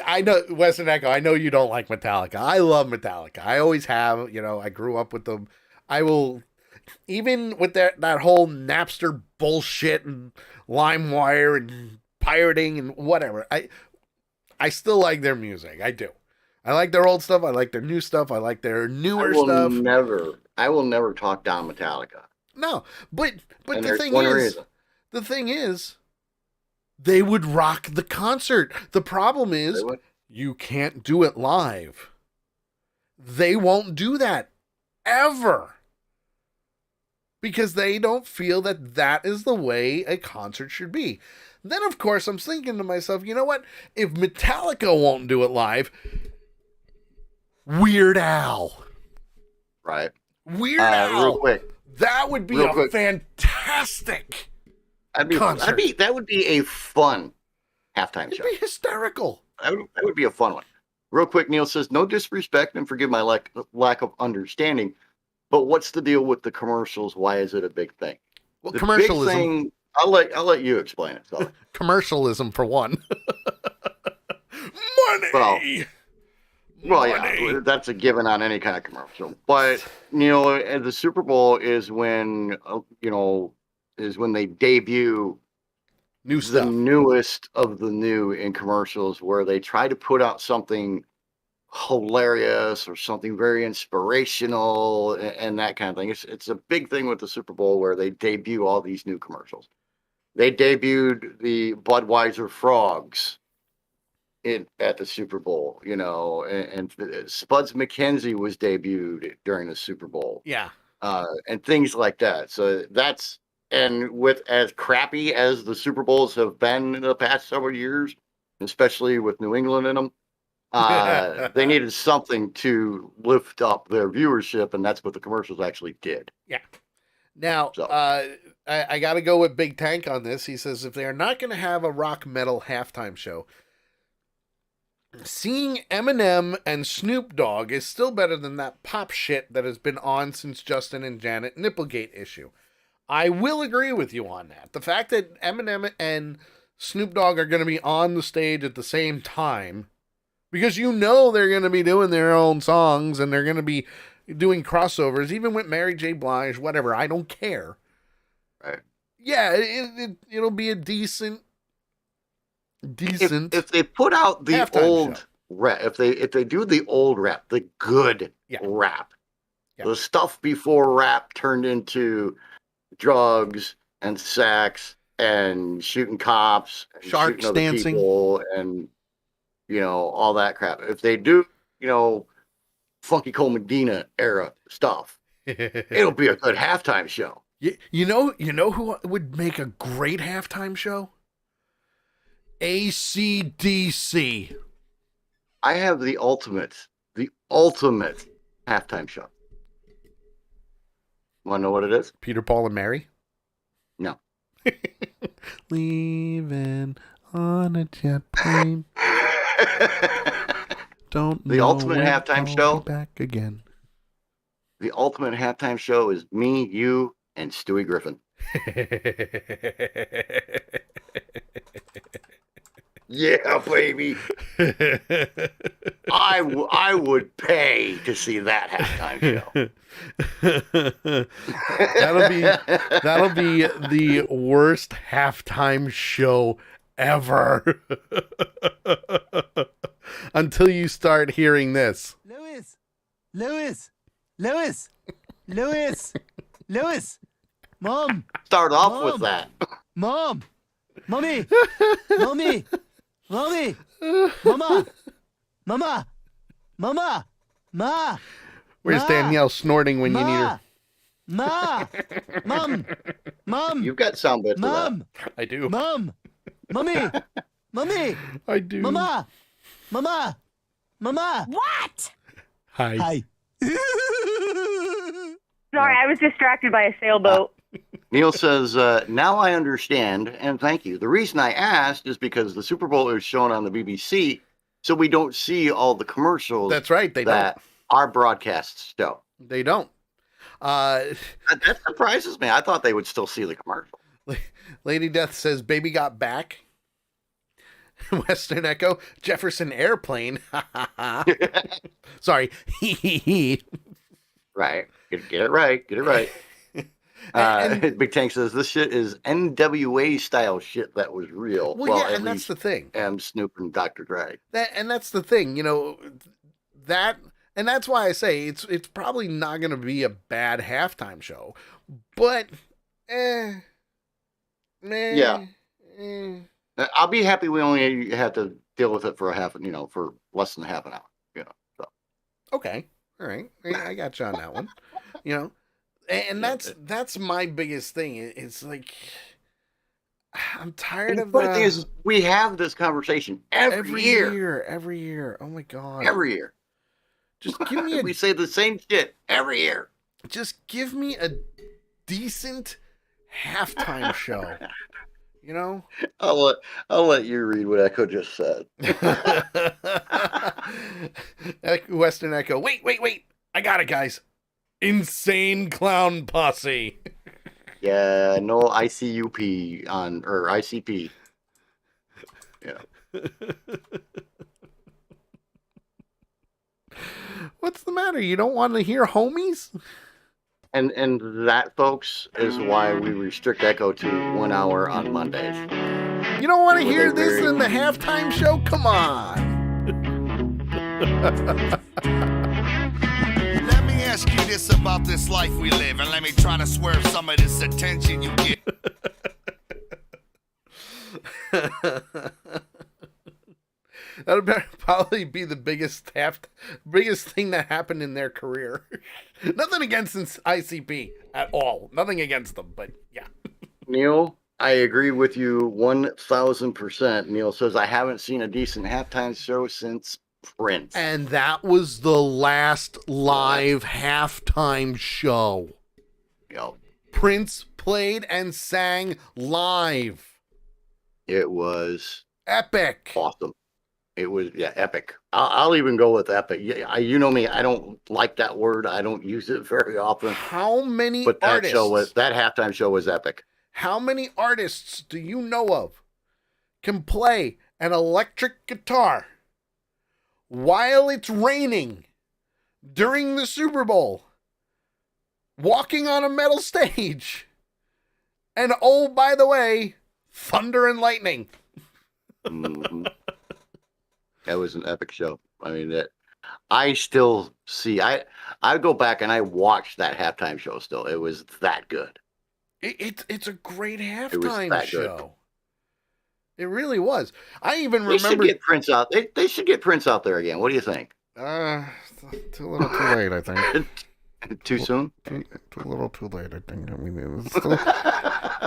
I know, Western Echo, I know you don't like Metallica. I love Metallica. I always have, I grew up with them. I will, even with that whole Napster bullshit and LimeWire and pirating and whatever, I still like their music. I do. I like their old stuff. I like their new stuff. I like their newer stuff. I will never talk down Metallica. No, but and the thing is, they would rock the concert. The problem is, you can't do it live. They won't do that ever. Because they don't feel that is the way a concert should be. Then, of course, I'm thinking to myself, you know what? If Metallica won't do it live, Weird Al. Right. Weird Al. Real quick. That would be Real a quick. fantastic concert. That would be a fun halftime It'd show. be hysterical. That would be a fun one. Real quick, Neil says, no disrespect and forgive my lack of understanding, but what's the deal with the commercials? Why is it a big thing? Well, The commercialism. big thing, I'll let you explain it. Sully. Commercialism for one. Money. Well, Money. yeah, that's a given on any kind of commercial. But the Super Bowl is when they debut New the stuff. newest of the new in commercials, where they try to put out something hilarious or something very inspirational and that kind of thing. It's a big thing with the Super Bowl where they debut all these new commercials. They debuted the Budweiser frogs at the Super Bowl, and Spuds McKenzie was debuted during the Super Bowl, Yeah. and things like that. So and with as crappy as the Super Bowls have been in the past several years, especially with New England in them, they needed something to lift up their viewership, and that's what the commercials actually did. Yeah. Now, So. I got to go with Big Tank on this. He says if they are not going to have a rock metal halftime show, seeing Eminem and Snoop Dogg is still better than that pop shit that has been on since Justin and Janet Nipplegate issue. I will agree with you on that. The fact that Eminem and Snoop Dogg are going to be on the stage at the same time, because they're going to be doing their own songs and they're going to be doing crossovers, even with Mary J. Blige, whatever. I don't care. Right. Yeah, it'll be a decent. If they put out the halftime old show. rap, if they do the old rap, the good rap, the stuff before rap turned into drugs and sex and shooting cops, and Sharks shooting other dancing. people, and all that crap. If they do, Funky Cole Medina era stuff, it'll be a good halftime show. You know who would make a great halftime show? AC/DC. I have the ultimate halftime show. Want to know what it is? Peter, Paul, and Mary? No. Leaving on a jet plane. Don't The know ultimate when halftime I'll show? be back again. The ultimate halftime show is me, you, and Stewie Griffin. Yeah, baby. I would pay to see that halftime show. that'll be the worst halftime show ever. Until you start hearing this. Lewis, Mom, Start off Mom. with that. Mom, Mommy, Mama, Ma. Where's Ma. Danielle snorting when you need her? Ma, Mom, You've got sound bits of that. Mom, I do. Mom, Mommy, I do. Mama. What? Hi. Hi. Sorry, I was distracted by a sailboat. Neil says, now I understand, and thank you. The reason I asked is because the Super Bowl is shown on the BBC, so we don't see all the commercials That's right. They that our broadcasts show. don't. They don't. That surprises me. I thought they would still see the commercial. Lady Death says, "Baby got back." Western Echo, Jefferson Airplane. Sorry. Right. Get it right. Get it right. Big Tank says this shit is NWA style shit that was real. Well, yeah, at and that's least the thing. Snoop and Dr. Dre. That's the thing. That's why I say it's probably not going to be a bad halftime show, but Yeah. I'll be happy we only had to deal with it for for less than half an hour. So. Okay, all right, I got you on that one. And that's my biggest thing. It's like I'm tired And of the thing is, we have this conversation every year. Every year. Oh my god. Every year. Just give me We say the same shit every year. Just give me a decent halftime show. You know? I'll let you read what Echo just said. Western Echo. Wait. I got it, guys. Insane Clown Posse. Yeah, no ICUP or ICP. Yeah. What's the matter? You don't want to hear homies? And that, folks, is why we restrict Echo to 1 hour on Mondays. You don't want to With hear a this very- in the halftime show? Come on. Let me ask you this about this life we live, and let me try to swerve some of this attention you get. That would probably be the biggest thing that happened in their career. Nothing against ICP at all. Nothing against them, but yeah. Neil, I agree with you 1,000%. Neil says, I haven't seen a decent halftime show since Prince. And that was the last live halftime show. Yep. Prince played and sang live. It was Epic. awesome. It was, epic. I'll even go with epic. Yeah, you know me, I don't like that word. I don't use it very often. How many But that artists? that halftime show was epic. How many artists do you know of can play an electric guitar while it's raining during the Super Bowl, walking on a metal stage, and oh, by the way, thunder and lightning? Mhm. That was an epic show. I mean, that I still see. I go back and I watch that halftime show still. It was that good. It's a great was halftime that good. show. It really was. I even They should remember. get Prince out. They should get Prince out there again. What do you think? Too little, too late. I think. Too soon? Too little, too late. I think. I mean, it was still...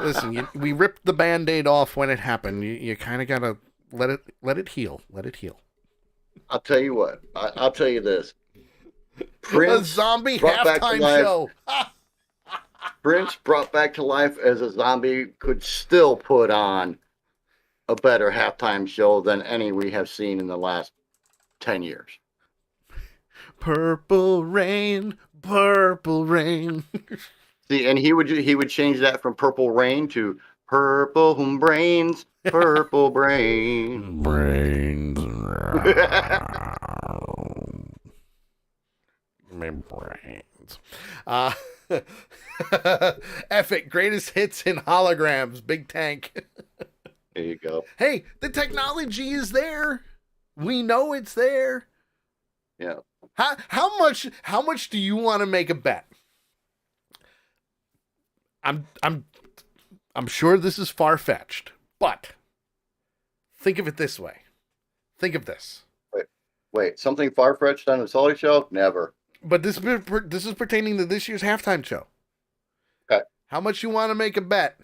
Listen, we ripped the Band-Aid off when it happened. You kind of gotta let it heal. Let it heal. I'll tell you what. I'll tell you this. A Prince zombie brought back to halftime life- show. Prince brought back to life as a zombie could still put on a better halftime show than any we have seen in the last 10 years. Purple rain, purple rain. See, and he would change that from Purple Rain to Purple Brains, Purple Brain. Brains. My brains. F it, greatest hits in holograms, Big Tank. There you go. Hey, the technology is there. We know it's there. Yeah. How much do you want to make a bet? I'm sure this is far-fetched, but think of it this way. Think of this. Wait, something far-fetched on the Sully show? Never. But this is pertaining to this year's halftime show. Okay. How much you want to make a bet?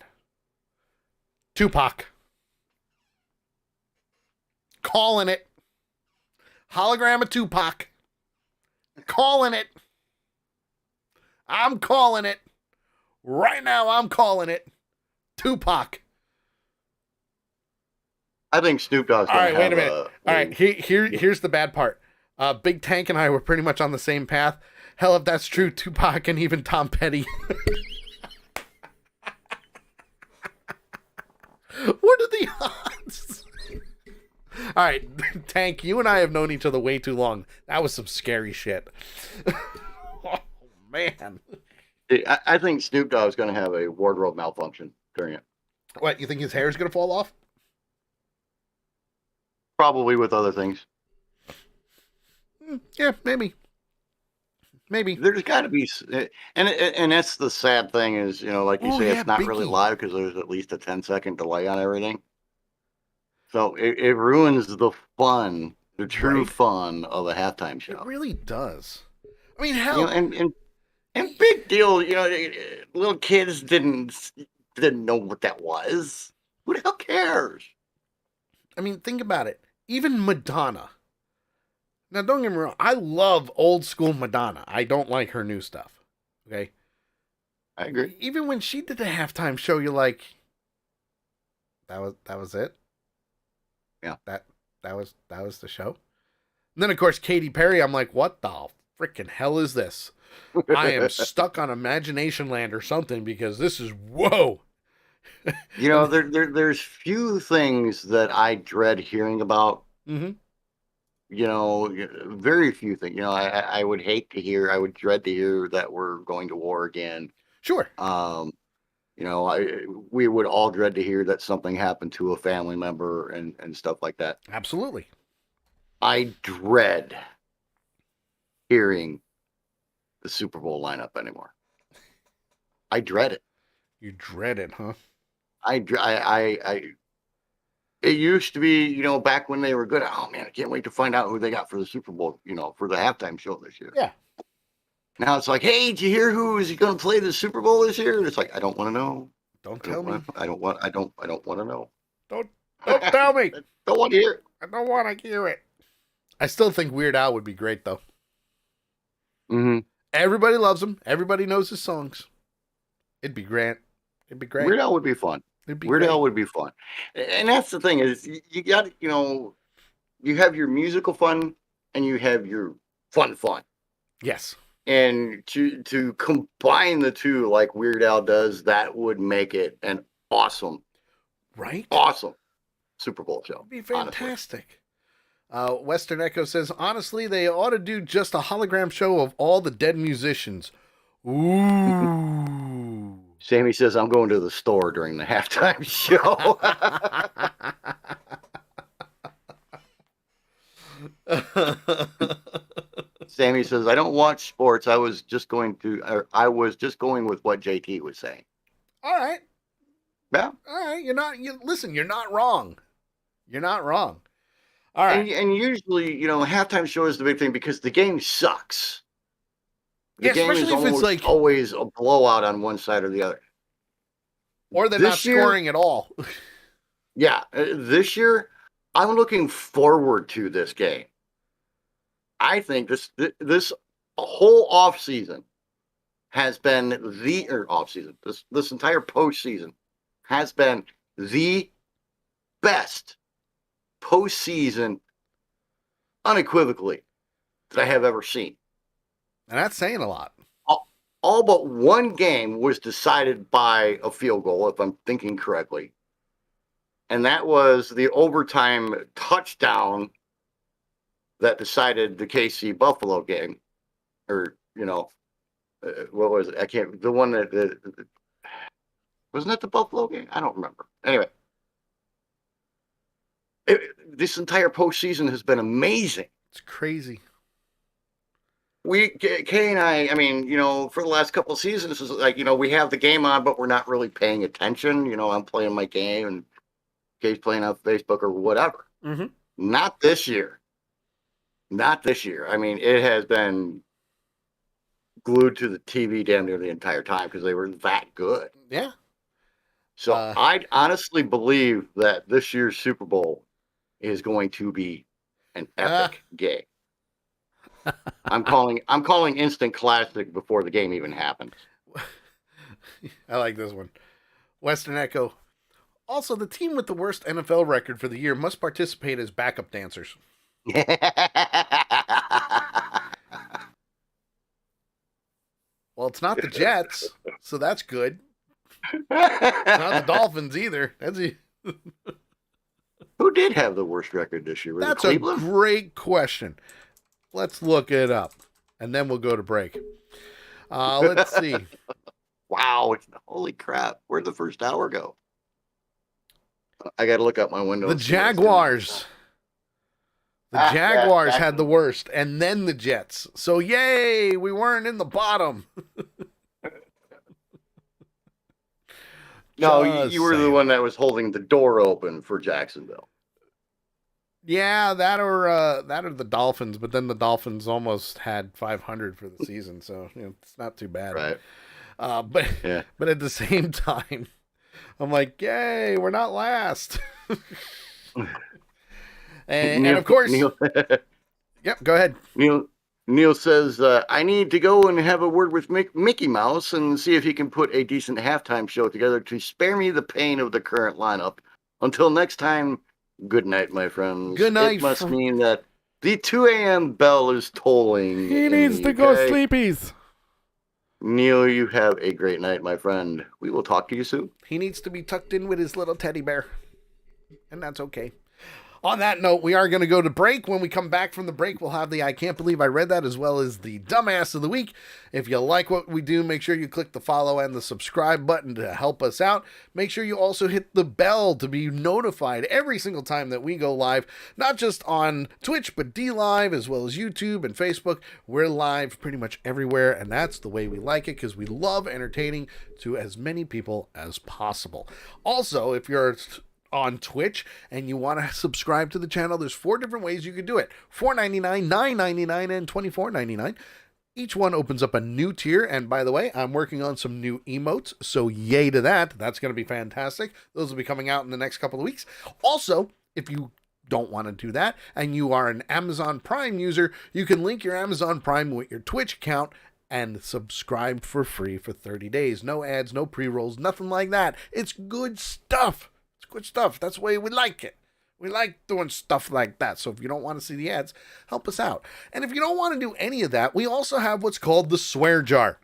Tupac. Calling it. Hologram of Tupac. Calling it. I'm calling it. Right now, I'm calling it. Tupac. I think Snoop Dogg's All gonna right, wait a have minute. All right, here's the bad part. Big Tank and I were pretty much on the same path. Hell, if that's true, Tupac and even Tom Petty. What are the odds? All right, Tank, you and I have known each other way too long. That was some scary shit. Oh, man. I think Snoop Dogg's going to have a wardrobe malfunction during it. What, you think his hair is going to fall off? Probably with other things. Yeah, maybe. Maybe. There's got to be, and that's the sad thing is, like you Oh, say, yeah, it's not really Biggie. live because there's at least a 10-second delay on everything. So it ruins the fun, the true Right. fun of a halftime show. It really does. I mean, You hell, know, and big deal, little kids didn't know what that was. Who the hell cares? I mean, think about it. Even Madonna. Now, don't get me wrong. I love old school Madonna. I don't like her new stuff. Okay. I agree. Even when she did the halftime show, you're like, that was it. Yeah. That was the show. And then of course Katy Perry, I'm like, what the freaking hell is this? I am stuck on Imagination Land or something because this is whoa. You know, there's few things that I dread hearing about. Mm-hmm. You know, very few things. You know, I would I would dread to hear that we're going to war again. Sure. You know, we would all dread to hear that something happened to a family member and stuff like that. Absolutely. I dread hearing the Super Bowl lineup anymore. I dread it. You dread it, huh? It used to be, you know, back when they were good. Oh man, I can't wait to find out who they got for the Super Bowl, you know, for the halftime show this year. Yeah. Now it's like, hey, did you hear who is going to play the Super Bowl this year? It's like, I don't want to know. Don't tell me. I don't want to know. Don't tell me. Don't want to hear it. I don't want to hear it. I still think Weird Al would be great though. Mm-hmm. Everybody loves him. Everybody knows his songs. It'd be great. It'd be great. Weird Al would be fun. Weird Al would be fun. And that's the thing is you got, you know, you have your musical fun and you have your fun. Yes. And to combine the two like Weird Al does, that would make it an awesome Super Bowl show. It'd be fantastic. Western Echo says, honestly, they ought to do just a hologram show of all the dead musicians. Ooh. Sammy says, I'm going to the store during the halftime show. Sammy says, I don't watch sports. I was just going with what JT was saying. All right. Yeah. All right. Listen, you're not wrong. You're not wrong. All right. And usually, you know, halftime show is the big thing because the game sucks. The game is always a blowout on one side or the other. Or they're not scoring at all. Yeah. This year, I'm looking forward to this game. I think this whole off season has been this entire postseason has been the best postseason unequivocally that I have ever seen. And that's saying a lot. All but one game was decided by a field goal, if I'm thinking correctly. And that was the overtime touchdown that decided the KC Buffalo game. Or, you know, what was it? The one that wasn't it the Buffalo game? I don't remember. Anyway, this entire postseason has been amazing. It's crazy. Kay and I mean, you know, for the last couple of seasons, it's like, you know, we have the game on, but we're not really paying attention. You know, I'm playing my game and Kay's playing on Facebook or whatever. Mm-hmm. Not this year. Not this year. I mean, it has been glued to the TV damn near the entire time because they were that good. Yeah. So I honestly believe that this year's Super Bowl is going to be an epic game. I'm calling instant classic before the game even happens. I like this one. Western Echo. Also, the team with the worst NFL record for the year must participate as backup dancers. Well, it's not the Jets, so that's good. It's not the Dolphins either. Who did have the worst record this year? That's a great question. Let's look it up, and then we'll go to break. Let's see. Wow, holy crap. Where'd the first hour go? I got to look out my window. The Jaguars. The Jaguars had the worst, and then the Jets. So, yay, we weren't in the bottom. No, you were the one that was holding the door open for Jacksonville. Yeah, that or the Dolphins, but then the Dolphins almost had 500 for the season, so you know, it's not too bad. Right. But at the same time, I'm like, yay, we're not last. and of course, Neil, yep, go ahead. Neil Neil says, I need to go and have a word with Mickey Mouse and see if he can put a decent halftime show together to spare me the pain of the current lineup. Until next time, good night, my friends. Good night. It must mean that the 2 a.m. bell is tolling. He in needs the to go UK. sleepies. Neil, you have a great night, my friend. We will talk to you soon. He needs to be tucked in with his little teddy bear. And that's okay. On that note, we are going to go to break. When we come back from the break, we'll have the I Can't Believe I Read That, as well as the Dumbass of the Week. If you like what we do, make sure you click the follow and the subscribe button to help us out. Make sure you also hit the bell to be notified every single time that we go live, not just on Twitch, but DLive, as well as YouTube and Facebook. We're live pretty much everywhere, and that's the way we like it, because we love entertaining to as many people as possible. Also, if you're on Twitch and you want to subscribe to the channel, there's 4 different ways you can do it: $4.99, $9.99, and $24.99. Each one opens up a new tier, and by the way, I'm working on some new emotes, so yay to that. That's going to be fantastic. Those will be coming out in the next couple of weeks. Also, if you don't want to do that and you are an Amazon Prime user, you can link your Amazon Prime with your Twitch account and subscribe for free for 30 days. No ads, no pre-rolls, nothing like that. It's good stuff. Good stuff. That's the way we like it. We like doing stuff like that. So if you don't want to see the ads, help us out. And if you don't want to do any of that, we also have what's called the Swear Jar.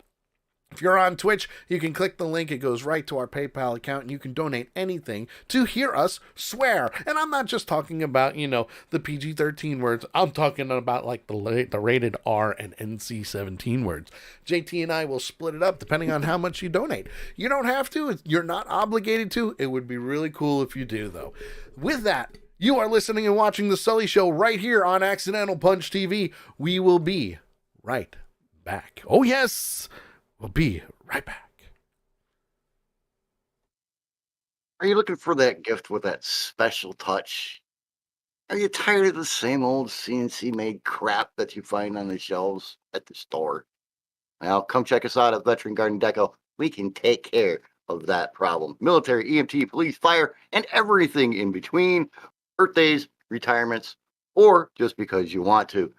If you're on Twitch, you can click the link. It goes right to our PayPal account, and you can donate anything to hear us swear. And I'm not just talking about, the PG-13 words. I'm talking about like the rated R and NC-17 words. JT and I will split it up depending on how much you donate. You don't have to. You're not obligated to. It would be really cool if you do, though. With that, you are listening and watching The Sully Show right here on Accidental Punch TV. We will be right back. Oh, yes. We'll be right back. Are you looking for that gift with that special touch? Are you tired of the same old CNC made crap that you find on the shelves at the store? Well, come check us out at Veteran Garden Deco. We can take care of that problem. Military, EMT, police, fire, and everything in between. Birthdays, retirements, or just because you want to.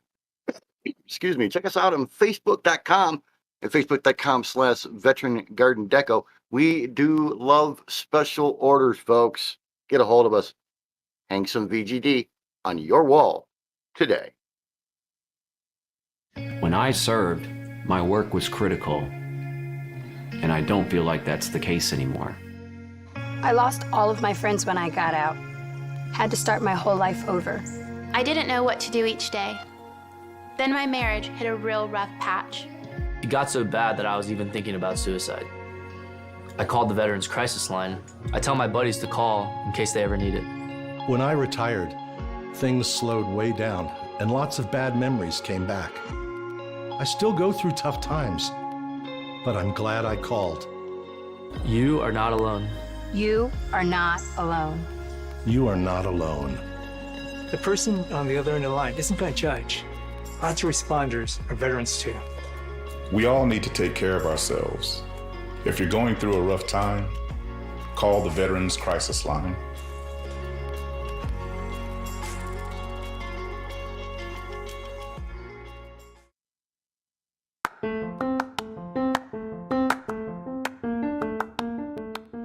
Excuse me. Check us out on Facebook.com. At Facebook.com/Veteran Garden Deco. We do love special orders, folks. Get a hold of us. Hang some VGD on your wall today. When I served, my work was critical, and I don't feel like that's the case anymore. I lost all of my friends when I got out. Had to start my whole life over. I didn't know what to do each day. Then my marriage hit a real rough patch. It got so bad that I was even thinking about suicide. I called the Veterans Crisis Line. I tell my buddies to call in case they ever need it. When I retired, things slowed way down and lots of bad memories came back. I still go through tough times, but I'm glad I called. You are not alone. You are not alone. You are not alone. The person on the other end of the line isn't going to judge. Lots of responders are veterans too. We all need to take care of ourselves. If you're going through a rough time, call the Veterans Crisis Line.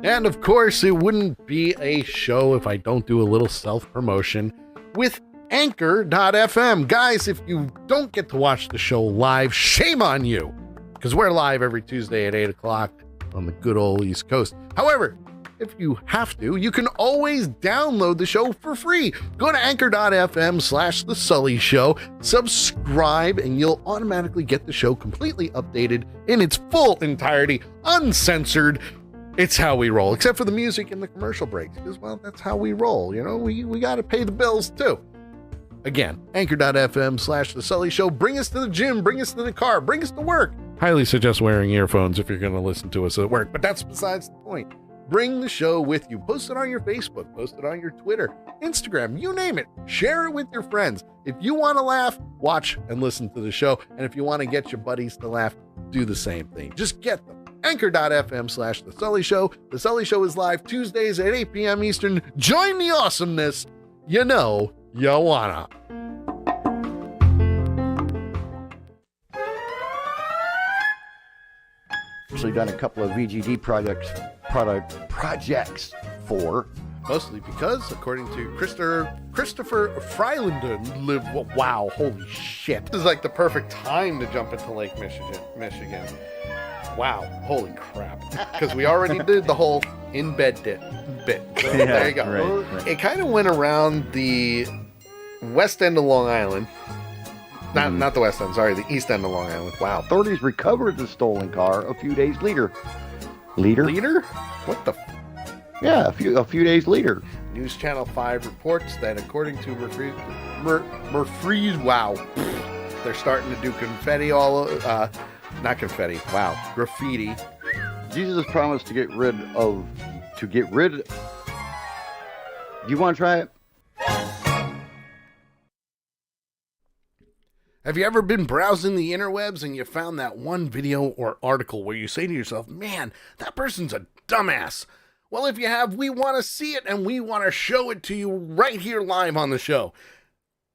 And of course, it wouldn't be a show if I don't do a little self-promotion with Anchor.fm. Guys, if you don't get to watch the show live, shame on you, because we're live every Tuesday at 8 o'clock on the good old East Coast. However, if you have to, you can always download the show for free. Go to anchor.fm/The Sully Show, subscribe, and you'll automatically get the show completely updated in its full entirety, uncensored. It's how we roll, except for the music and the commercial breaks, because, well, that's how we roll. We got to pay the bills too. Again, anchor.fm/The Sully Show. Bring us to the gym, bring us to the car, bring us to work. Highly suggest wearing earphones if you're going to listen to us at work, but that's besides the point. Bring the show with you. Post it on your Facebook, post it on your Twitter, Instagram, you name it. Share it with your friends. If you want to laugh, watch and listen to the show. And if you want to get your buddies to laugh, do the same thing. Just get them. Anchor.fm/The Sully Show. The Sully Show is live Tuesdays at 8 p.m. Eastern. Join the awesomeness. You know you wanna. actually done a couple of VGD projects for. Mostly because, according to Christopher Freilanden, wow, holy shit. This is like the perfect time to jump into Lake Michigan. Wow, holy crap. Because we already did the whole in bed bit. So Yeah, there you go. right. It kind of went around the west end of Long Island. Not the west end, sorry, the east end of Long Island. Wow. Authorities recovered the stolen car a few days later. Leader? What the? Yeah, a few days later. News Channel 5 reports that according to Murphy's, wow, they're starting to do confetti not confetti, wow, graffiti. Jesus promised to get rid. Do you want to try it? Have you ever been browsing the interwebs and you found that one video or article where you say to yourself, man, that person's a dumbass? Well, if you have, we want to see it and we want to show it to you right here live on the show.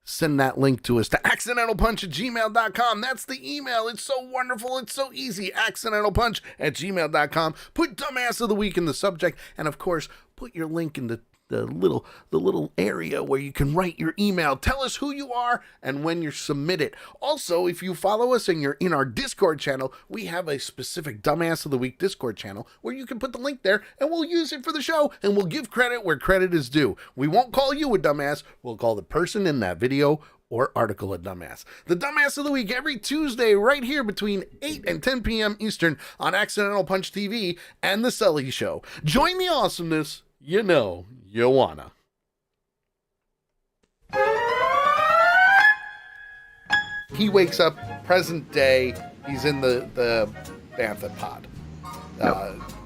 Send that link to us to accidentalpunch@gmail.com. That's the email. It's so wonderful. It's so easy. accidentalpunch@gmail.com. Put dumbass of the week in the subject. And of course, put your link in the little area where you can write your email. Tell us who you are and when you submit it. Also, if you follow us and you're in our Discord channel, we have a specific Dumbass of the Week Discord channel where you can put the link there and we'll use it for the show and we'll give credit where credit is due. We won't call you a dumbass. We'll call the person in that video or article a dumbass. The Dumbass of the Week every Tuesday right here between 8 and 10 p.m. Eastern on Accidental Punch TV and The Sully Show. Join the awesomeness. You know you wanna. He wakes up present day. He's in the Bantha pod.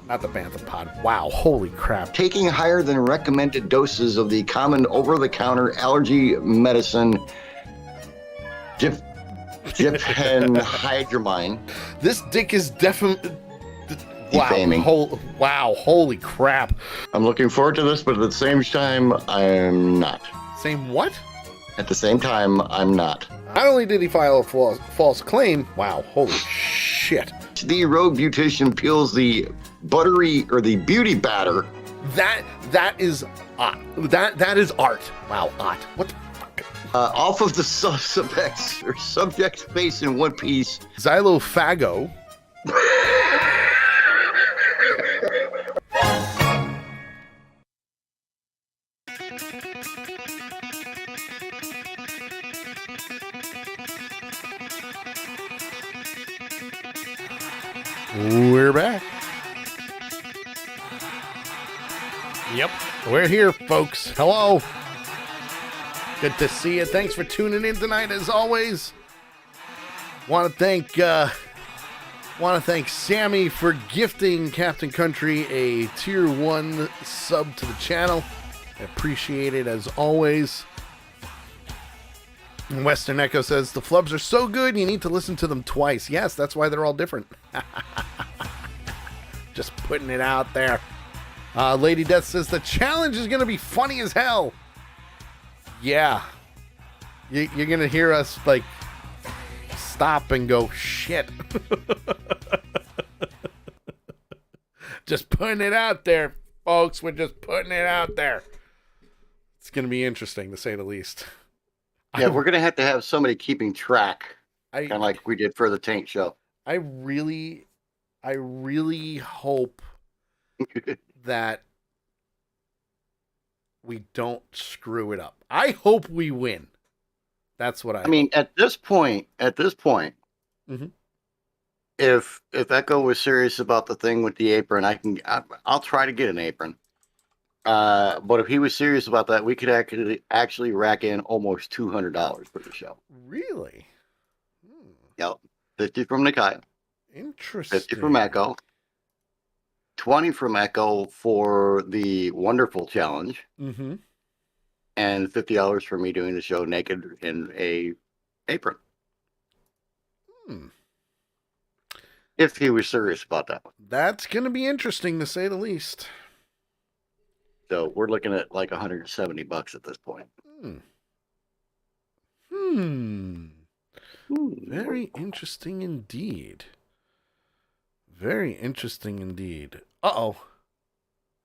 Not the Bantha pod. Wow, holy crap. Taking higher than recommended doses of the common over-the-counter allergy medicine Diphenhydramine. This dick is definitely... Defaming. Wow, holy crap. I'm looking forward to this, but at the same time, I'm not. Same what? At the same time, I'm not. Not only did he file a false claim, wow, holy shit. The rogue beautician peels the buttery or the beauty batter. That is that is art. Wow, art. What the fuck? Off of the subject's face in one piece. Xylophago. We're back. Yep, we're here, folks. Hello. Good to see you. Thanks for tuning in tonight, as always. Want to thank Sammy for gifting Captain Country a Tier 1 sub to the channel. I appreciate it, as always. And Western Echo says, the flubs are so good, you need to listen to them twice. Yes, that's why they're all different. Just putting it out there. Lady Death says, the challenge is going to be funny as hell. Yeah. You're going to hear us, like, stop and go, shit. Just putting it out there, folks. We're just putting it out there. It's going to be interesting, to say the least. Yeah, we're going to have somebody keeping track, kind of like we did for the Taint Show. I really hope that we don't screw it up. I hope we win. That's what I mean, at this point, mm-hmm. if Echo was serious about the thing with the apron, I'll try to get an apron. But if he was serious about that, we could actually rack in almost $200 for the show. Really? Yep. 50 from Nikai. Interesting. 50 from Echo. 20 from Echo for the wonderful challenge. Mm-hmm. And $50 for me doing the show naked in a apron. If he was serious about that one. That's going to be interesting, to say the least. So we're looking at like $170 at this point. Very interesting indeed. Very interesting indeed. Uh-oh.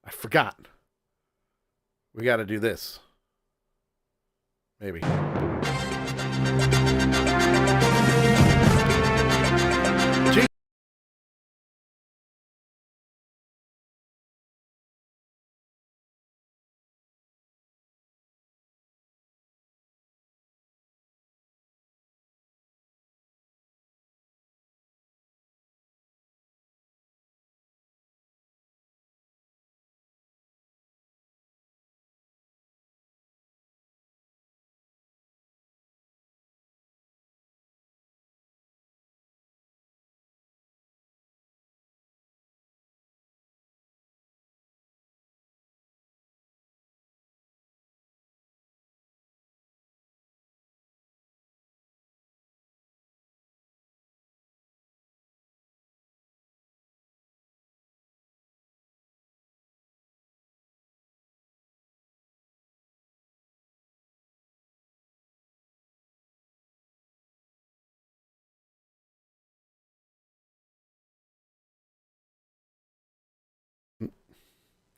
I forgot. We got to do this. Maybe.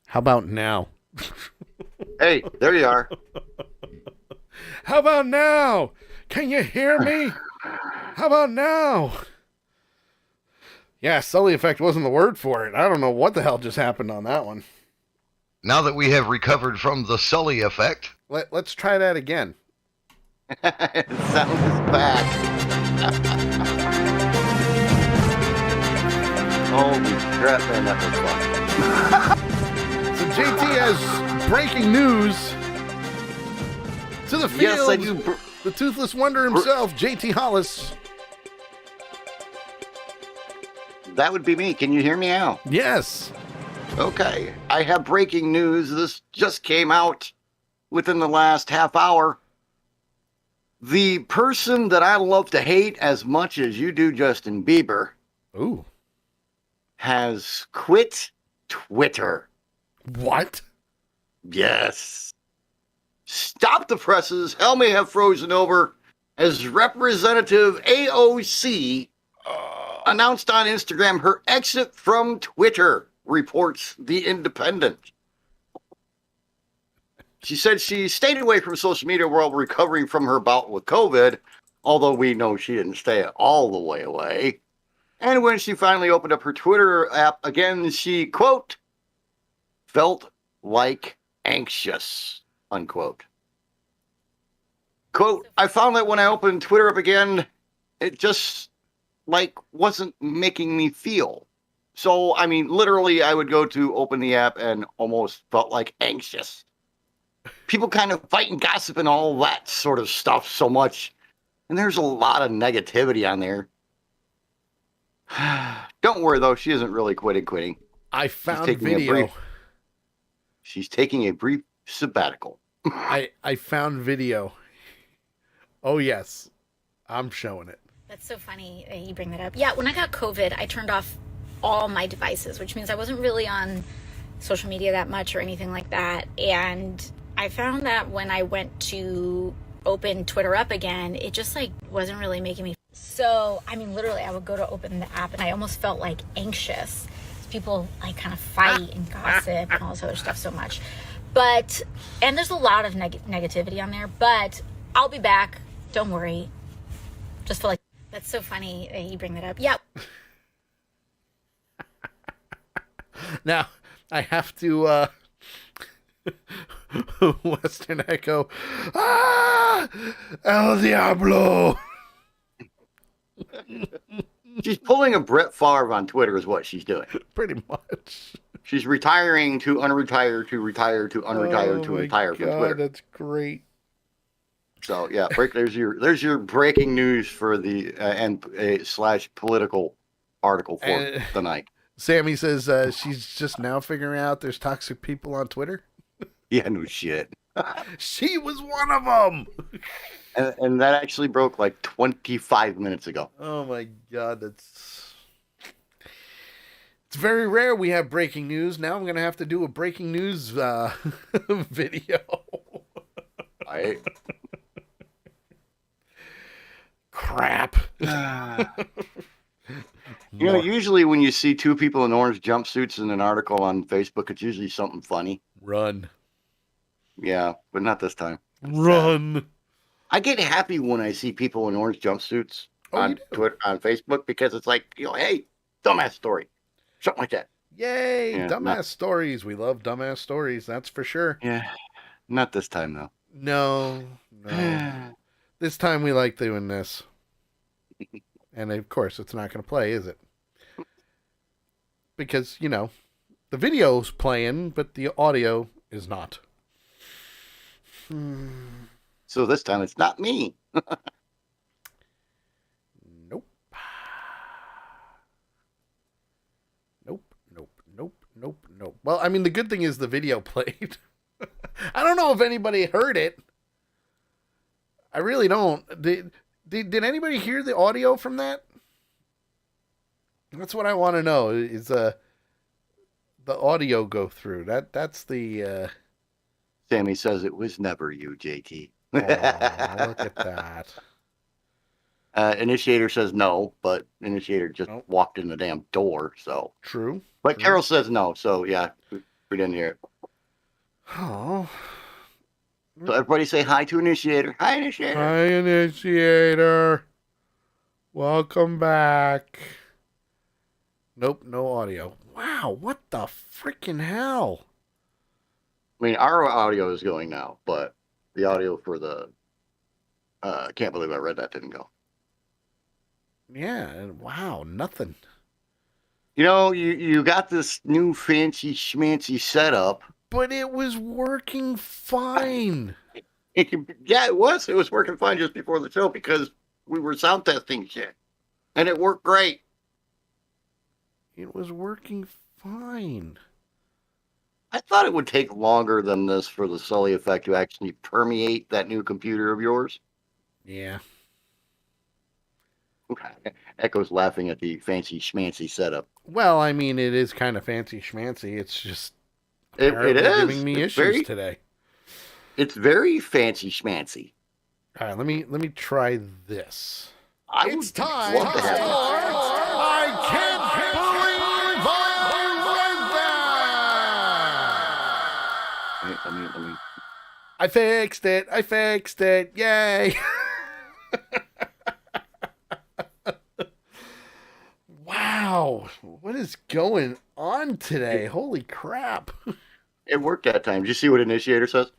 How about now? Hey, there you are. How about now? Can you hear me? How about now? Yeah, Sully effect wasn't the word for it. I don't know what the hell just happened on that one. Now that we have recovered from the Sully effect, Let's try that again. Sound is back. Holy crap, man, that was fun. So JT has breaking news to the field. Yes, I do. The toothless wonder himself, JT Hollis. That would be me. Can you hear me now? Yes. Okay. I have breaking news. This just came out within the last half hour. The person that I love to hate as much as you do, Justin Bieber, ooh, has quit Twitter. What? Yes. Stop the presses. Hell may have frozen over as Representative AOC announced on Instagram her exit from Twitter, reports The Independent. She said she stayed away from social media while recovering from her bout with COVID, although we know she didn't stay all the way away. And when she finally opened up her Twitter app again, she, quote, felt like anxious, unquote. Quote, I found that when I opened Twitter up again, it just, like, wasn't making me feel. So, I mean, literally, I would go to open the app and almost felt like anxious. People kind of fight and gossip and all that sort of stuff so much. And there's a lot of negativity on there. Don't worry, though. She isn't really quitting. I found video. She's taking a brief sabbatical. I found video. Oh, yes. I'm showing it. That's so funny that you bring that up. Yeah, when I got COVID, I turned off all my devices, which means I wasn't really on social media that much or anything like that. And I found that when I went to open Twitter up again, it just like wasn't really making me. So, I mean, literally, I would go to open the app and I almost felt like anxious. People like kind of fight and gossip and all this other stuff so much. But, and there's a lot of negativity on there, but I'll be back. Don't worry. Just feel like that's so funny that you bring that up. Yeah. Now, I have to, Western Echo. Ah! El Diablo! She's pulling a Brett Favre on Twitter is what she's doing. Pretty much. She's retiring to unretire to retire to unretire to retire from Twitter. That's great. So yeah, there's your breaking news for the slash political article for tonight. Sammy says she's just now figuring out there's toxic people on Twitter. Yeah, no shit. She was one of them. And that actually broke like 25 minutes ago. Oh my God, it's very rare we have breaking news. Now I'm gonna have to do a breaking news video. Crap. You know, usually when you see two people in orange jumpsuits in an article on Facebook, it's usually something funny. Run. Yeah, but not this time. Run. I get happy when I see people in orange jumpsuits on Twitter, on Facebook, because it's like, hey, dumbass story, something like that. Yay, Yeah, dumbass stories. We love dumbass stories, that's for sure. Yeah, not this time, though. No. This time we like doing this. And of course, it's not going to play, is it? Because, the video's playing, but the audio is not. So this time it's not me. Nope. Nope. Well, I mean, the good thing is the video played. I don't know if anybody heard it. I really don't. Did anybody hear the audio from that? That's what I want to know. Is the audio go through? That's the. Sammy says it was never you, JT. Oh, look at that. Initiator says no, but Initiator just walked in the damn door. So true. But Carol says no. So yeah, we didn't hear it. Oh. So everybody say hi to Initiator. Hi, Initiator. Hi, Initiator. Welcome back. Nope, no audio. Wow, what the freaking hell? I mean, our audio is going now, but the audio for the can't believe I read that didn't go. Yeah, and wow, nothing. You know, you got this new fancy schmancy setup. But it was working fine. Yeah, it was. It was working fine just before the show because we were sound testing shit. And it worked great. It was working fine. I thought it would take longer than this for the Sully effect to actually permeate that new computer of yours. Yeah. Echo's laughing at the fancy schmancy setup. Well, I mean, it is kind of fancy schmancy. It's just It is giving me issues today. It's very fancy schmancy. All right, let me try this. It's time for I Can't Believe I Read That! Let me. I fixed it. Yay. Wow. What is going on today? Holy crap. It worked that time. Did you see what Initiator says?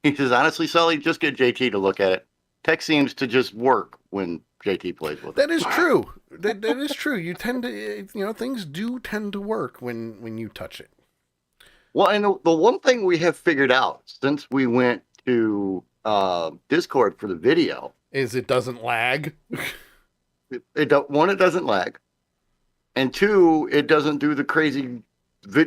He says, honestly, Sully, just get JT to look at it. Tech seems to just work when JT plays with it. That is true. That is true. You tend to, things do tend to work when you touch it. Well, and the one thing we have figured out since we went to Discord for the video is it doesn't lag. It doesn't lag, and two, it doesn't do the crazy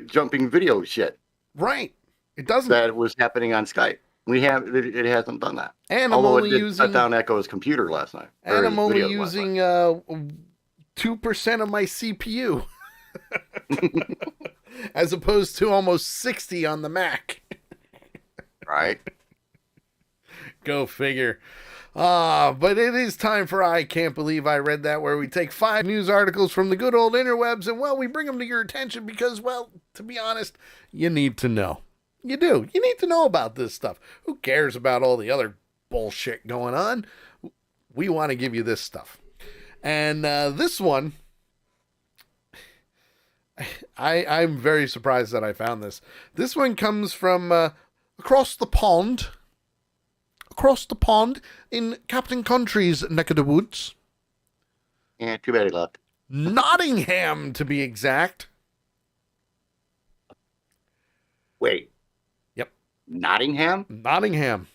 jumping video shit. Right. It doesn't. That was happening on Skype. It hasn't done that. And although I'm only it did shut down Echo's computer last night. And I'm only using 2% of my CPU. As opposed to almost 60 on the Mac. Right. Go figure. But it is time for I Can't Believe I Read That, where we take 5 news articles from the good old interwebs and, well, we bring them to your attention because, well, to be honest, you need to know. You do. You need to know about this stuff. Who cares about all the other bullshit going on? We want to give you this stuff. And this one, I'm very surprised that I found this. This one comes from across the pond in Captain Country's neck of the woods. Yeah, too bad he left. Nottingham, to be exact. Wait. Yep. Nottingham? Nottingham.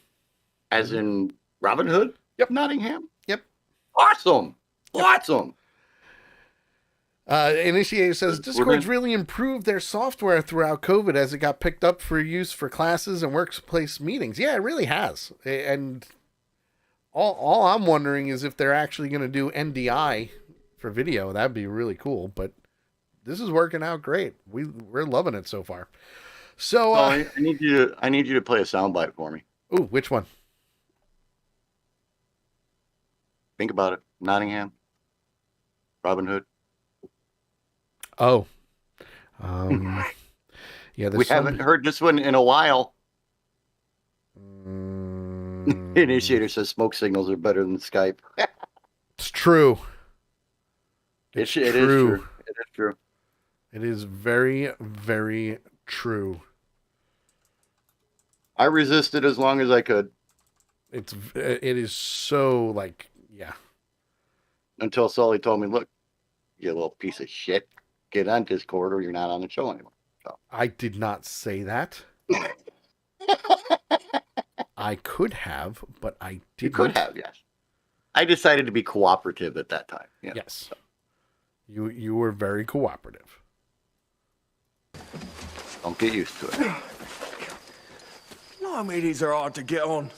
As in Robin Hood? Yep. Nottingham? Yep. Awesome. Yep. Awesome. Initiator says Discord's really improved their software throughout COVID as it got picked up for use for classes and workplace meetings. Yeah, it really has. And all I'm wondering is if they're actually going to do NDI for video. That'd be really cool. But this is working out great. We're loving it so far. So I need you to play a soundbite for me. Ooh, which one? Think about it. Nottingham. Robin Hood. Oh. Yeah, We haven't heard this one in a while. Initiator says smoke signals are better than Skype. It's true. It is true. It is true. It is very, very true. I resisted as long as I could. It is so like, yeah. Until Sully told me, look, you little piece of shit, get on Discord or you're not on the show anymore. So. I did not say that. I could have, but I didn't. You could have, yes. I decided to be cooperative at that time. Yeah. Yes. So. You were very cooperative. Don't get used to it. No, I mean, these are hard to get on.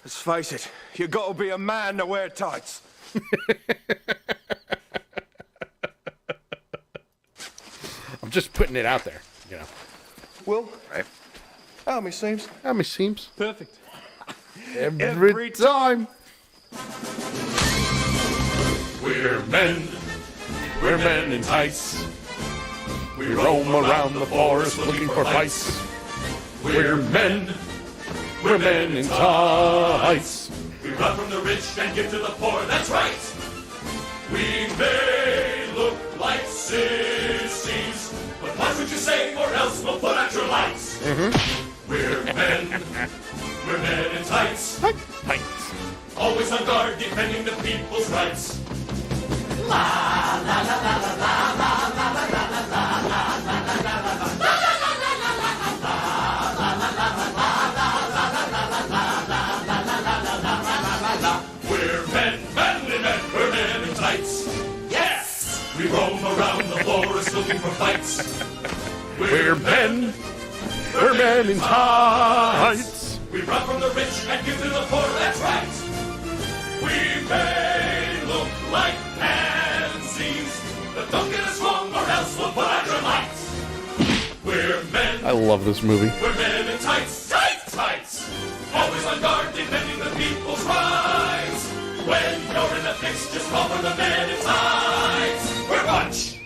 Let's face it, you gotta be a man to wear tights. I'm just putting it out there, you know. Will? Right. How many seams? How many seams? Perfect. Every time. We're men. We're men in tights. We roam around the forest looking for vice. We're men. We're men in tights. We run from the rich and give to the poor, that's right. We may look like sissies, but watch what you say or else we'll put out your lights. We're men. We're men in tights. Tights. Always on guard, defending the people's rights. La la la la la la la la la la la la la la. We're men, manly men, we're men in tights. Yes! We roam around the forest looking for fights. We're men. We're men in tights. We run from the rich and give to the poor, that's right. We may look like pansies, but don't get us wrong or else we'll put out your lights. We're men. I love this movie. We're men in tights, tights, tights. Always on guard, defending the people's rights. When you're in a fix, just call for the men in tights. We're bunch.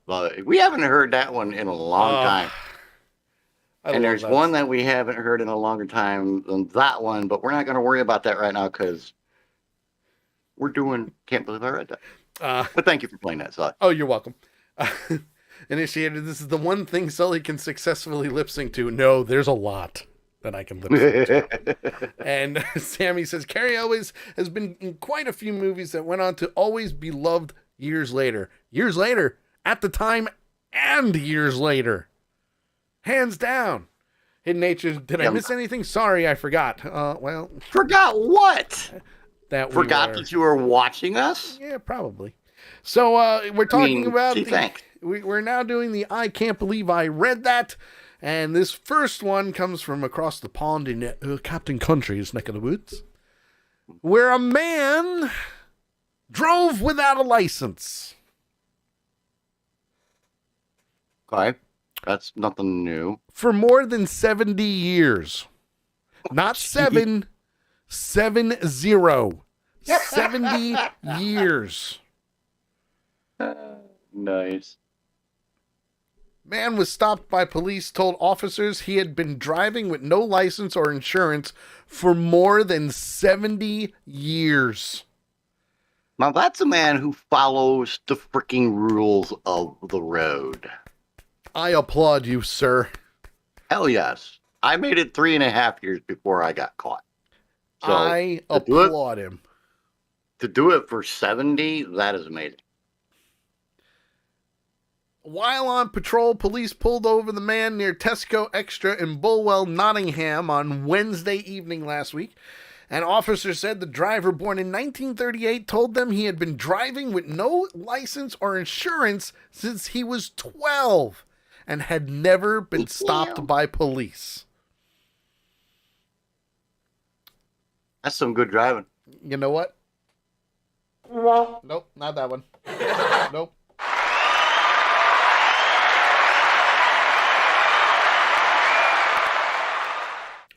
Well, we haven't heard that one in a long time. And there's one that we haven't heard in a longer time than that one, but we're not going to worry about that right now because we're doing Can't Believe I Read That. But thank you for playing that, Sully. Oh, you're welcome. Initiator, this is the one thing Sully can successfully lip sync to. No, there's a lot that I can lip sync to. And Sammy says, Carrie always has been in quite a few movies that went on to always be loved years later. Years later, at the time, and years later. Hands down. Hidden Nature, did I miss anything? Sorry, I forgot. Well. Forgot what? That we Forgot were... that you were watching us? Yeah, probably. So we're talking about thanks. We're now doing the I Can't Believe I Read That. And this first one comes from across the pond in Captain Country's neck of the woods, where a man drove without a license. Okay. That's nothing new. For more than 70 years. Not 7, 70. 70 years. Nice. Man was stopped by police, told officers he had been driving with no license or insurance for more than 70 years. Now that's a man who follows the freaking rules of the road. I applaud you, sir. Hell yes. I made it 3.5 years before I got caught. So I applaud him. To do it for 70, that is amazing. While on patrol, police pulled over the man near Tesco Extra in Bulwell, Nottingham on Wednesday evening last week. An officer said the driver, born in 1938, told them he had been driving with no license or insurance since he was 12 and had never been stopped by police. That's some good driving. You know what? Nope, not that one. Nope.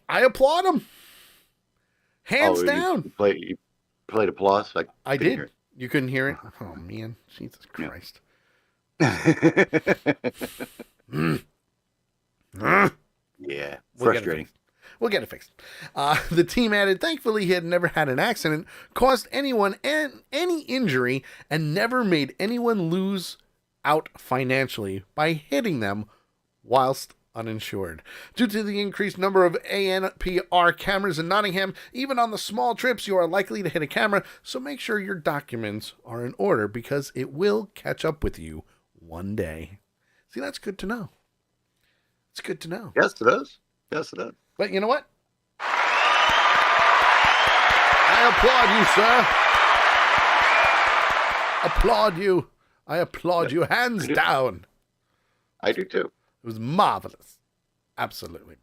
I applaud him. Hands down. You played applause? I did. You couldn't hear it? Oh, man. Jesus Christ. Yeah, We'll frustrating. We'll get it fixed. The team added, thankfully, he had never had an accident, caused anyone any injury, and never made anyone lose out financially by hitting them whilst uninsured. Due to the increased number of ANPR cameras in Nottingham, even on the small trips, you are likely to hit a camera, so make sure your documents are in order because it will catch up with you one day. See, that's good to know. It's good to know. Yes, it is. Yes, it is. But you know what? I applaud you, sir. Applaud you. I applaud you hands down. I do too. It was marvelous. Absolutely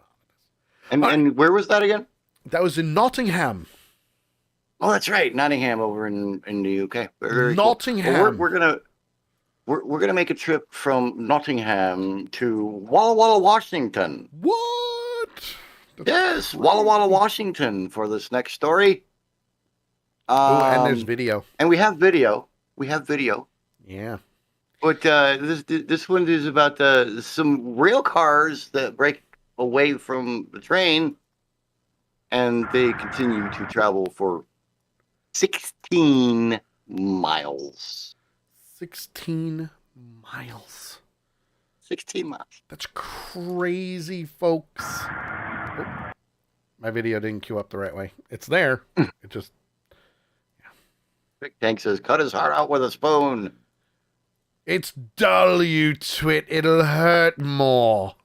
marvelous. And where was that again? That was in Nottingham. Oh, that's right. Nottingham over in the UK. Very Nottingham. Cool. Well, we're gonna make a trip from Nottingham to Walla Walla, Washington. What? Yes, Walla Walla, Washington for this next story. And there's video. And we have video. Yeah. But this one is about some rail cars that break away from the train, and they continue to travel for 16 miles. 16 miles. 16 miles. That's crazy, folks. Oh, my video didn't queue up the right way. It's there. It just... Big Tank says, cut his heart out with a spoon. It's dull, you twit. It'll hurt more.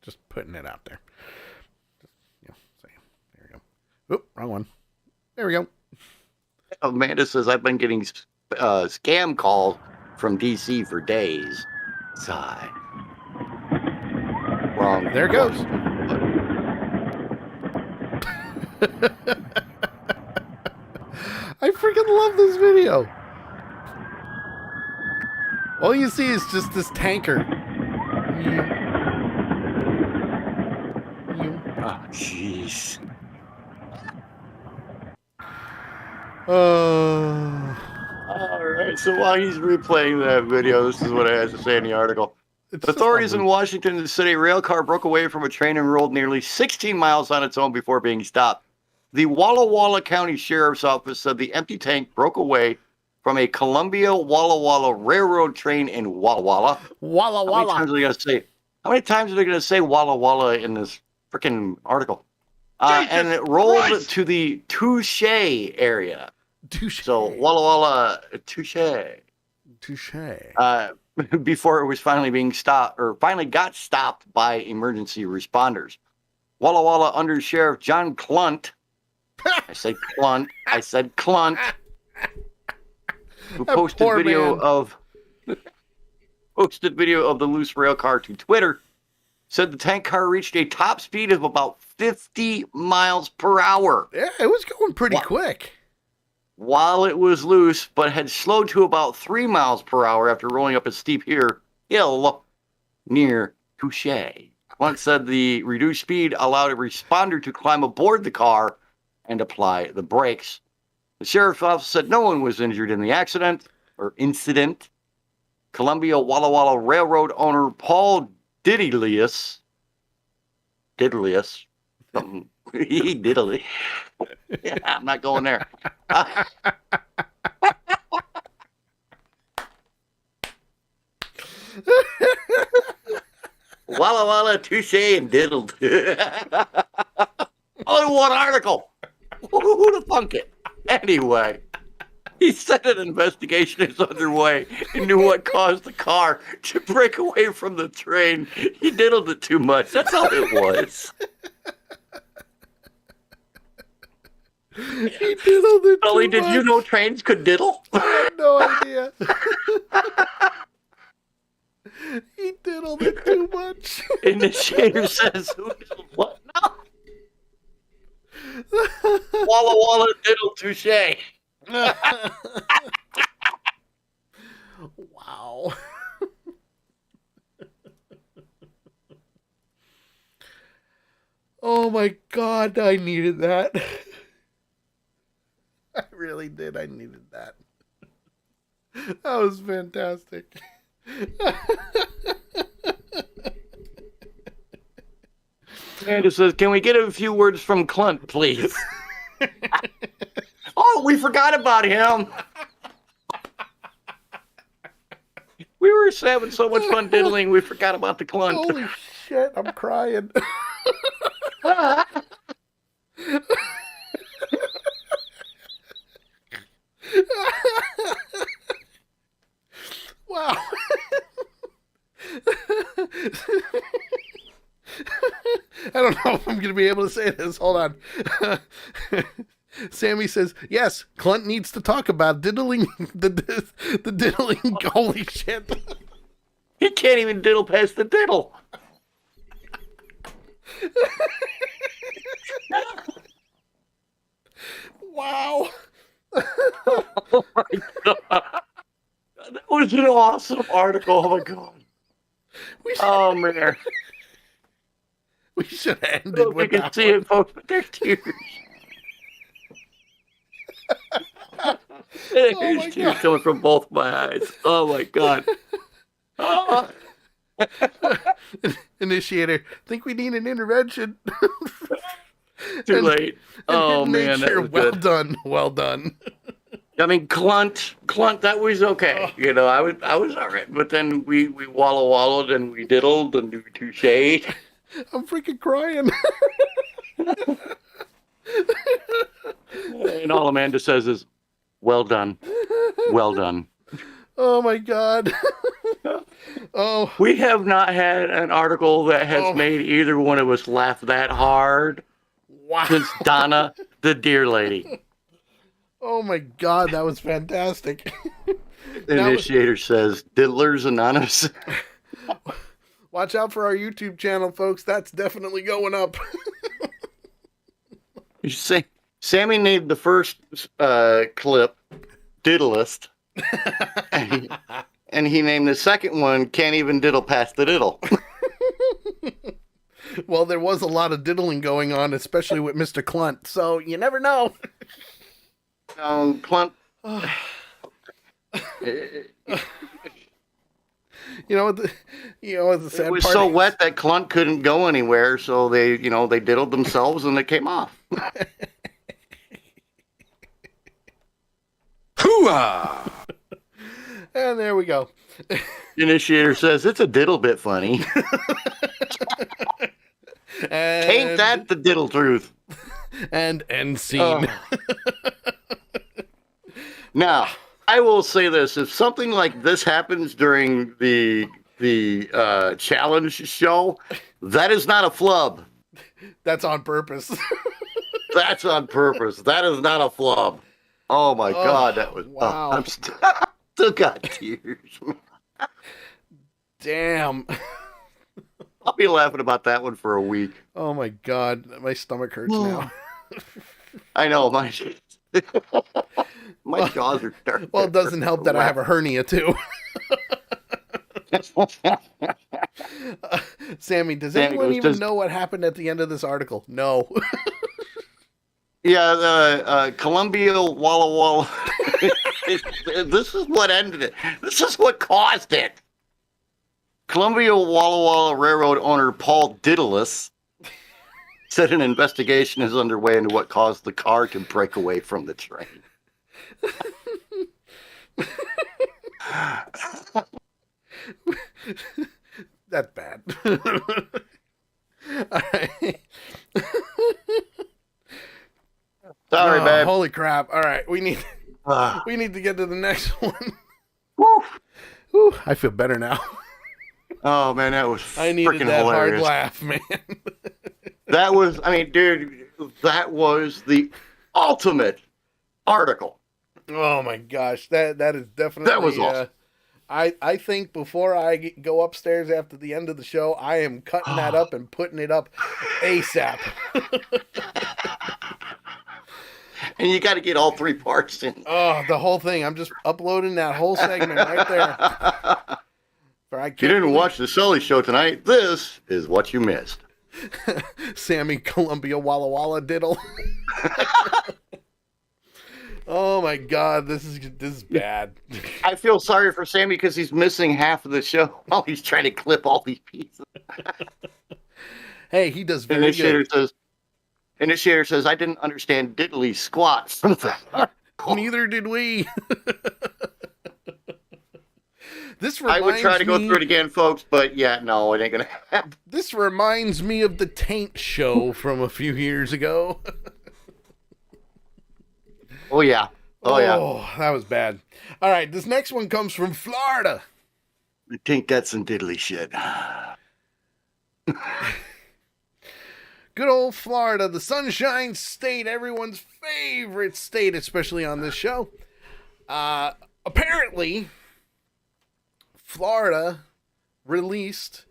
Just putting it out there. There we go. Oop, wrong one. There we go. Amanda says, I've been getting scam calls from DC for days. Sigh. Wrong. There it goes. I freaking love this video. All you see is just this tanker. Oh, jeez. All right. So while he's replaying that video, this is what it has to say in the article. Authorities in Washington said a rail car broke away from a train and rolled nearly 16 miles on its own before being stopped. The Walla Walla County Sheriff's Office said the empty tank broke away from a Columbia Walla Walla Railroad train in Walla Walla. Walla Walla. How many times are they going to say Walla Walla in this freaking article? And it rolled to the Touche area. Touche. So Walla Walla, Touche. Touche. Before it was finally finally got stopped by emergency responders. Walla Walla Under Sheriff John Clunt. I said Clunt. Who posted video of the loose rail car to Twitter, said the tank car reached a top speed of about 50 miles per hour. Yeah, it was going pretty quick. While it was loose, but had slowed to about 3 miles per hour after rolling up a steep hill near Touche. Once said the reduced speed allowed a responder to climb aboard the car and apply the brakes. The sheriff's office said no one was injured in the incident. Columbia Walla Walla Railroad owner Paul Diddlius, something, he diddly. Yeah, I'm not going there. Walla Walla, touche, and diddled. All in one article. Who'd have thunk it? Anyway, he said an investigation is underway into what caused the car to break away from the train. He diddled it too much. That's all it was. He diddled it Sully, too did much. you know trains could diddle? I had no idea. He diddled it too much. Initiator says, who diddled what? No. Walla Walla diddle touche. Wow. Oh my God, I needed that. I really really did. I needed that. That was fantastic. Amanda says, "Can we get a few words from Clint, please?" Oh, we forgot about him. We were having so much fun diddling, we forgot about the Clint. Holy shit, I'm crying. Wow. I don't know if I'm going to be able to say this. Hold on. Sammy says, yes, Clint needs to talk about diddling, the diddling. Holy shit. He can't even diddle past the diddle. Wow. Oh my God. That was an awesome article. Oh my God. Oh man. We should have ended We with can that see one. it, folks, but there's tears. There's tears coming from both my eyes. Oh my God. Oh. Initiator, think we need an intervention. Too late. Oh hidden man, that nature, was well good. done, well done. I mean, Clunt, that was okay. You know, I was all right. But then we wallowed and we diddled and we touche. I'm freaking crying. And all Amanda says is, well done. Well done. Oh my God. Oh, We have not had an article that has made either one of us laugh that hard since Donna, the deer lady. oh my God, that was fantastic. Initiator says, Diddlers Anonymous. Watch out for our YouTube channel, folks. That's definitely going up. You say Sammy named the first clip Diddlist. And he named the second one Can't Even Diddle Past the Diddle. Well, there was a lot of diddling going on, especially with Mr. Clunt, so you never know. Clunt. You know what the sad It was part so is? wet that Clunt couldn't go anywhere, so they diddled themselves and it came off. Hooah! And there we go. Initiator says it's a diddle bit funny. Ain't that the diddle truth? And end scene. Now, I will say this: if something like this happens during the challenge show, that is not a flub. That's on purpose. That's on purpose. That is not a flub. Oh my God, that was wow. I'm still got tears. Damn. I'll be laughing about that one for a week. Oh my God, my stomach hurts now. I know my my jaws are starting. Well, it doesn't help that I have a hernia too. Sammy, does anyone even know what happened at the end of this article? No. Yeah, the Columbia Walla Walla. This is what ended it. This is what caused it. Columbia Walla Walla Railroad owner Paul Diddless said an investigation is underway into what caused the car to break away from the train. That's bad. All right. Sorry, babe. Holy crap! All right, we need to get to the next one. Whew, I feel better now. Oh man, that was I needed freaking that hilarious. hard laugh, man. That was, I mean, dude, that was the ultimate article. Oh my gosh, that is definitely That was awesome. I think before I go upstairs after the end of the show, I am cutting that up and putting it up ASAP. And you got to get all three parts in. Oh, the whole thing. I'm just uploading that whole segment right there. If you didn't watch the Sully show tonight, this is what you missed. Sammy Columbia Walla Walla diddle. Oh my God, this is bad. I feel sorry for Sammy because he's missing half of the show while he's trying to clip all these pieces. Hey, he does very Initiator good. says, I didn't understand diddly squat from the Neither did we. This I would try to go me- through it again, folks, but yeah, no, it ain't gonna happen. This reminds me of the Taint show from a few years ago. Oh yeah. Oh, that was bad. All right, this next one comes from Florida. I think that's some diddly shit. Good old Florida, the Sunshine State, everyone's favorite state, especially on this show. Apparently, Florida released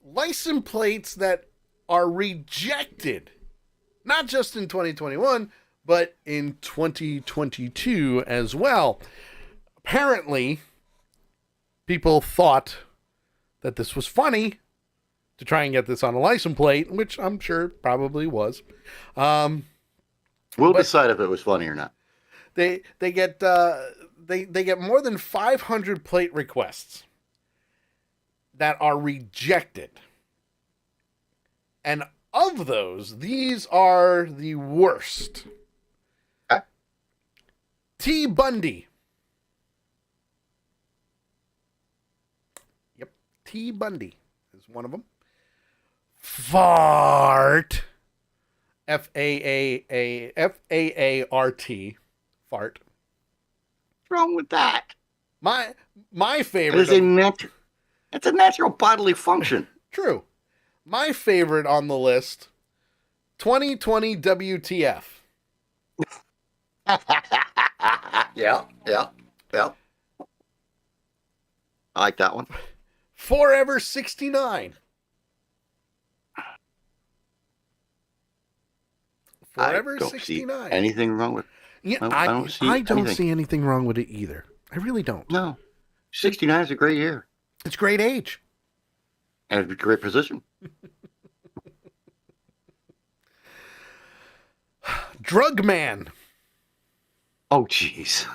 license plates that are rejected, not just in 2021, but in 2022 as well. Apparently, people thought that this was funny to try and get this on a license plate, which I'm sure it probably was. We'll decide if it was funny or not. They get more than 500 plate requests that are rejected. And of those, these are the worst. T. Bundy. Yep, T. Bundy is one of them. Fart. F-A-A-R-T. Fart. What's wrong with that? My favorite. It's a natural bodily function. True. My favorite on the list, 2020 WTF. Yeah. I like that one. Forever 69. Forever I don't 69. see anything wrong with it. Yeah, I don't see anything wrong with it either. I really don't. No. 69 is a great year. It's a great age. And it's a great position. Drug man. Oh, jeez.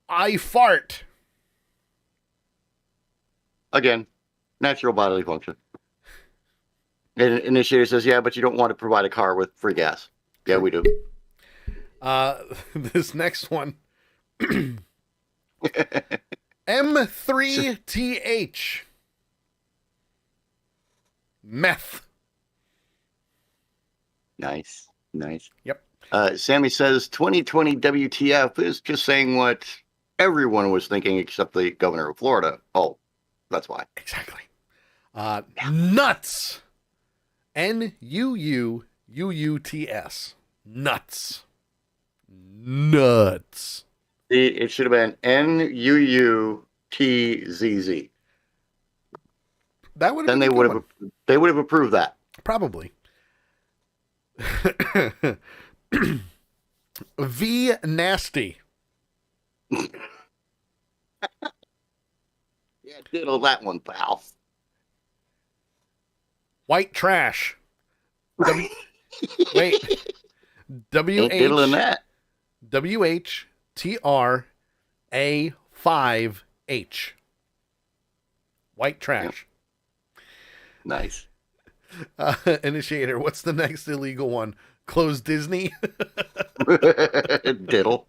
I fart. Again, natural bodily function. And Initiator says, yeah, but you don't want to provide a car with free gas. Yeah, we do. This next one. M3TH. Meth. Nice. Yep. Sammy says 2020 WTF is just saying what everyone was thinking except the governor of Florida. Oh, that's why. Exactly. Nuts. Nuuuts. Nuts. Nuts. It should have been NUUTZZ. That would have then they would have approved that. Probably. V nasty. Yeah, diddle that one, pal. White trash. Wait. Ain't diddling that. WHTRA5H. White trash. Nice. Initiator, what's the next illegal one? Close Disney? Diddle.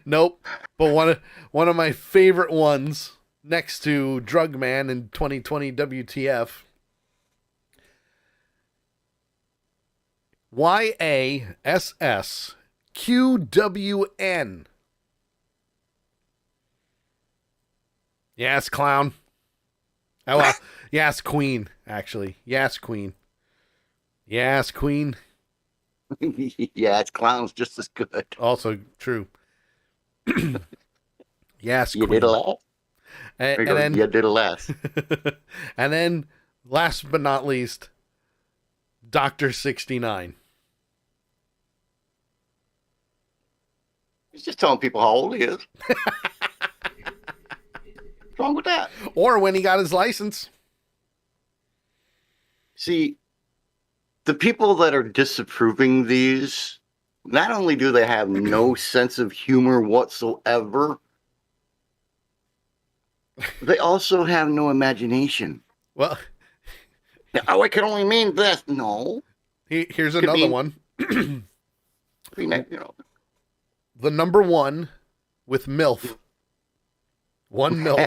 Nope. But one of my favorite ones next to Drug Man in 2020 WTF. YASSQWN. Yes, clown. Oh, well. Yes, queen, actually. Yes, queen. Yes, queen. Yeah, it's clowns just as good. Also true. Yes, you queen. did a lot. And then you did a less. And then, last but not least, Dr. 69. He's just telling people how old he is. What's wrong with that? Or when he got his license. See, the people that are disapproving these, not only do they have no sense of humor whatsoever, they also have no imagination. Well, oh, it can only mean this. No. Here's Could another mean- one. You know, The number one with MILF. One MILF.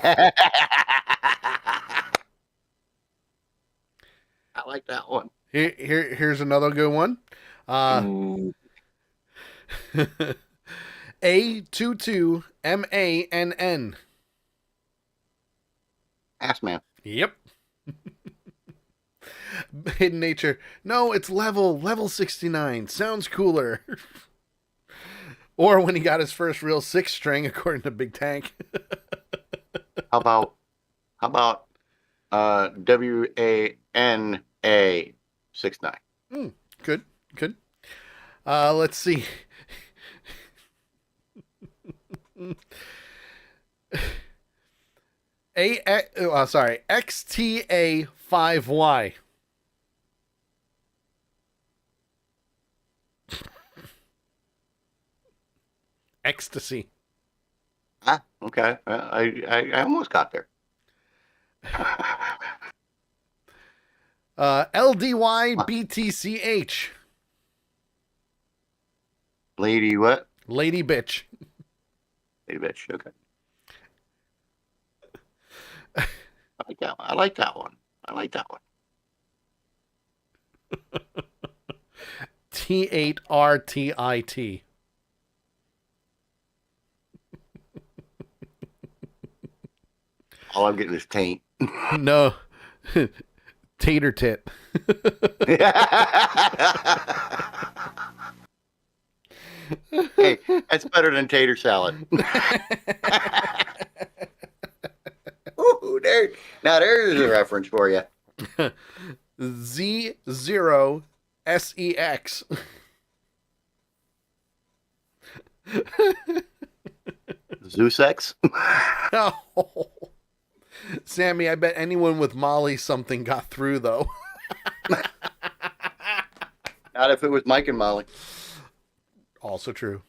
I like that one. Here's another good one. A22MANN. Ass man. Yep. Hidden nature. No, it's level 69. Sounds cooler. Or when he got his first real six string, according to Big Tank. How about WANA 69? Good. Let's see. XTA5Y. Ecstasy. Ah, okay. I almost got there. LDYBTCH. Lady what? Lady bitch. Lady bitch. Okay. I like that one. T8RTIT. All I'm getting is taint. No. Tater tit. Hey, that's better than tater salad. Ooh, now there's a reference for you. Z0SEX. Zoosex? No. Sammy, I bet anyone with Molly something got through, though. Not if it was Mike and Molly. Also true.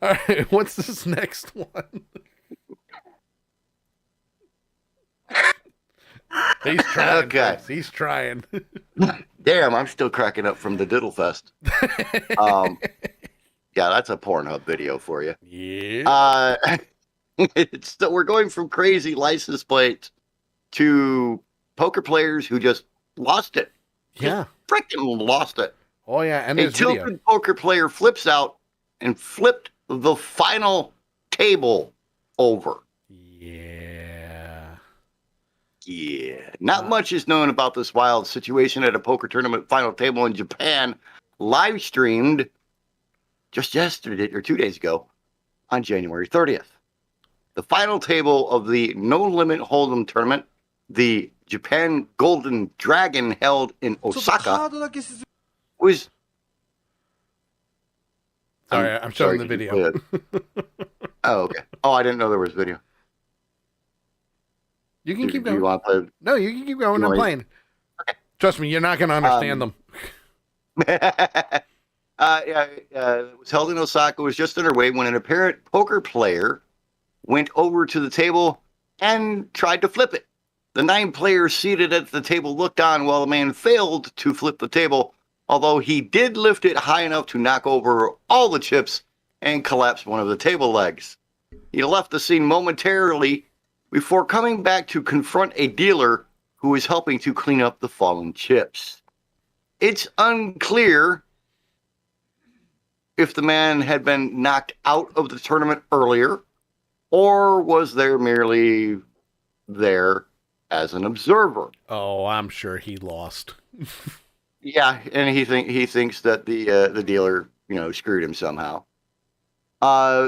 All right, what's this next one? He's trying. Okay. Folks. He's trying. Damn, I'm still cracking up from the Diddle Fest. Yeah, that's a Pornhub video for you. Yeah. So we're going from crazy license plates to poker players who just lost it. Yeah. Freaking lost it. Oh, yeah. And A there's video. tilted poker player flips out and flipped the final table over. Yeah. Yeah. Not much is known about this wild situation at a poker tournament final table in Japan, live streamed just yesterday or 2 days ago on January 30th. The final table of the No Limit Hold'em tournament, the Japan Golden Dragon held in Osaka, was... Sorry, I'm showing the video. Oh, okay. Oh, I didn't know there was video. You can keep Do going. you want to play? No, you can keep going. You I'm want- playing. Trust me, you're not going to understand them. It was held in Osaka. It was just underway when an apparent poker player went over to the table and tried to flip it. The 9 players seated at the table looked on while the man failed to flip the table, although he did lift it high enough to knock over all the chips and collapse one of the table legs. He left the scene momentarily before coming back to confront a dealer who was helping to clean up the fallen chips. It's unclear if the man had been knocked out of the tournament earlier or was there merely there as an observer. Oh, I'm sure he lost. Yeah, and he thinks that the dealer, screwed him somehow.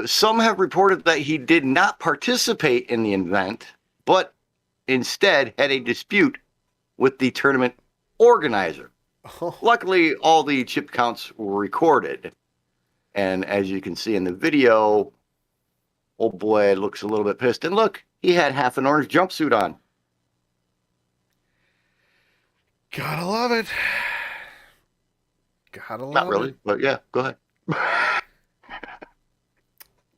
Some have reported that he did not participate in the event, but instead had a dispute with the tournament organizer. Luckily, all the chip counts were recorded. And as you can see in the video, old boy looks a little bit pissed. And look, he had half an orange jumpsuit on. Gotta love it. Gotta love Not really, it. but yeah, go ahead.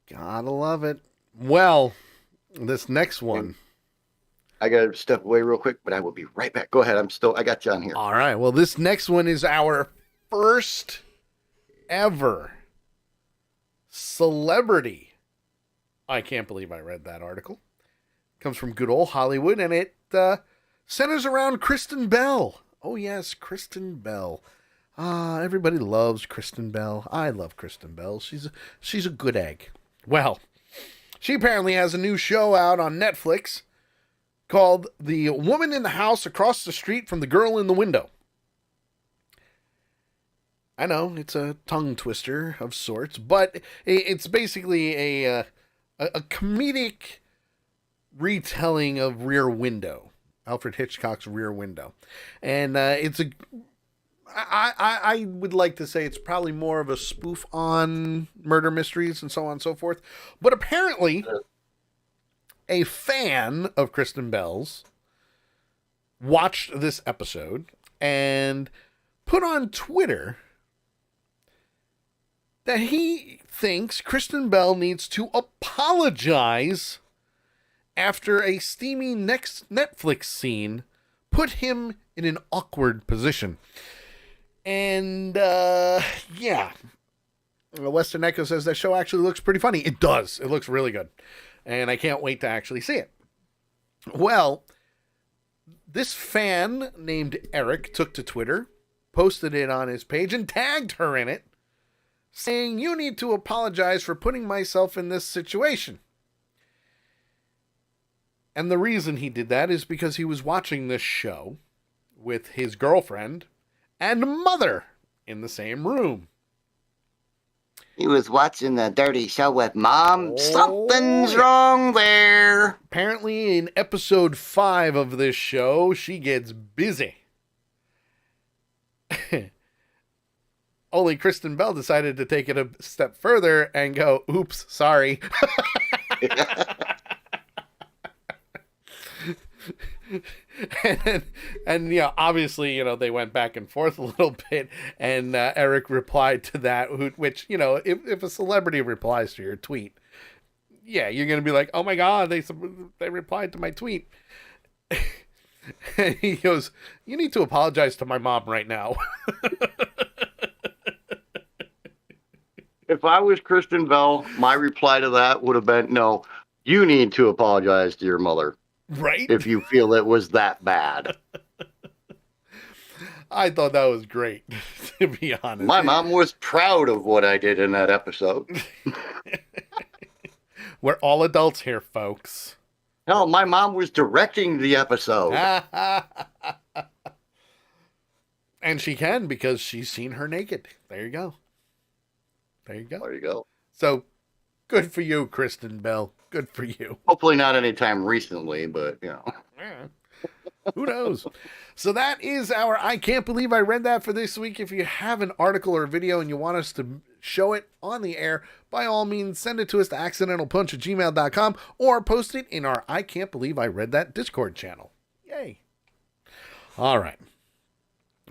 Gotta love it. Well, this next one. I gotta step away real quick, but I will be right back. Go ahead. I got you on here. All right. Well, this next one is our first ever celebrity. I can't believe I read that article. Comes from good old Hollywood, and it centers around Kristen Bell. Oh, yes, Kristen Bell. Everybody loves Kristen Bell. I love Kristen Bell. She's a good egg. Well, she apparently has a new show out on Netflix called The Woman in the House Across the Street from the Girl in the Window. I know, it's a tongue twister of sorts, but it's basically a comedic retelling of Rear Window, Alfred Hitchcock's Rear Window. And I would like to say it's probably more of a spoof on murder mysteries and so on and so forth. But apparently, a fan of Kristen Bell's watched this episode and put on Twitter that he thinks Kristen Bell needs to apologize after a steamy Netflix scene put him in an awkward position. And, yeah. Western Echo says that show actually looks pretty funny. It does. It looks really good. And I can't wait to actually see it. Well, this fan named Eric took to Twitter, posted it on his page, and tagged her in it, saying, "You need to apologize for putting myself in this situation." And the reason he did that is because he was watching this show with his girlfriend and mother in the same room. He was watching the dirty show with Mom. Something's wrong there. Apparently, in episode 5 of this show, she gets busy. Only Kristen Bell decided to take it a step further and go, "Oops, sorry." and yeah, obviously, they went back and forth a little bit, and Eric replied to that, which, if a celebrity replies to your tweet, yeah, you're gonna be like, "Oh my God, they replied to my tweet." And he goes, "You need to apologize to my mom right now." If I was Kristen Bell, my reply to that would have been, "No, you need to apologize to your mother." Right? If you feel it was that bad. I thought that was great, to be honest. My mom was proud of what I did in that episode. We're all adults here, folks. Hell, my mom was directing the episode. And she can, because she's seen her naked. There you go. There you go. There you go. So, good for you, Kristen Bell. Good for you. Hopefully not anytime recently, but, Who knows? So that is our I Can't Believe I Read That for this week. If you have an article or a video and you want us to show it on the air, by all means, send it to us to accidentalpunch@gmail.com or post it in our I Can't Believe I Read That Discord channel. Yay. All right.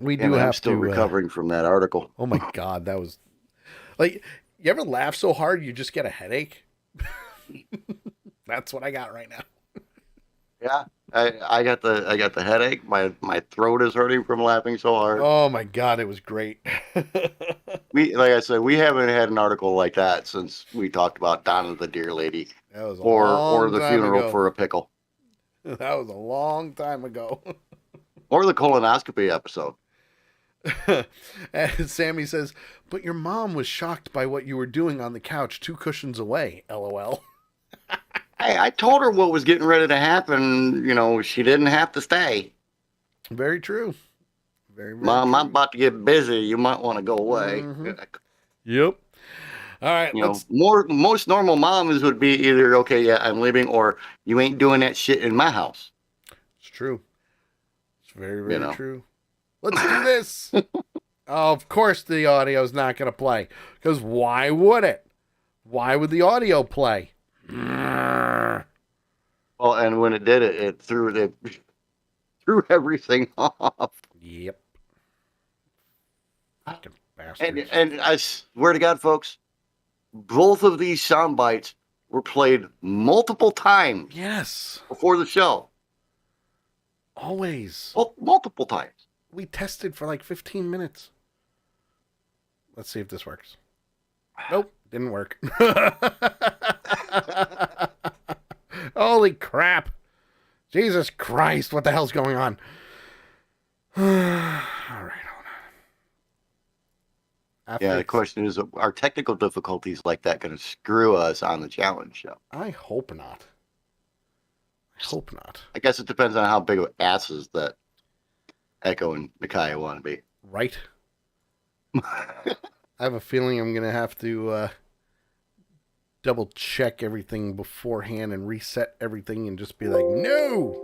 We do have I'm still recovering from that article. Oh my God, that was like, you ever laugh so hard you just get a headache? That's what I got right now. Yeah, I got the headache. My throat is hurting from laughing so hard. Oh my God, it was great. Like I said, we haven't had an article like that since we talked about Donna the Deer Lady, That was a or long the time funeral ago. for a pickle, That was a long time ago. or the colonoscopy episode. And Sammy says, "But your mom was shocked by what you were doing on the couch 2 cushions away, LOL." Hey, I told her what was getting ready to happen. She didn't have to stay. Very true. Very, very Mom, true. I'm about to get busy. You might want to go away. Yep. All right. Most normal moms would be either, "Okay, yeah, I'm leaving," or "You ain't doing that shit in my house." It's true. It's very, very true. Let's do this. Of course the audio's not going to play. Because why would it? Why would the audio play? Well, and when it did it threw everything off. Yep. Fucking And I swear to God, folks, both of these sound bites were played multiple times. Yes. Before the show. Always. Multiple times. We tested for like 15 minutes. Let's see if this works. Nope, didn't work. Holy crap. Jesus Christ, what the hell's going on? All right, hold on. Yeah, the question is, are technical difficulties like that going to screw us on the challenge show? I hope not. I hope not. I guess it depends on how big of asses that Echo and Micaiah want to be. Right? I have a feeling I'm going to have to double check everything beforehand and reset everything and just be like, no,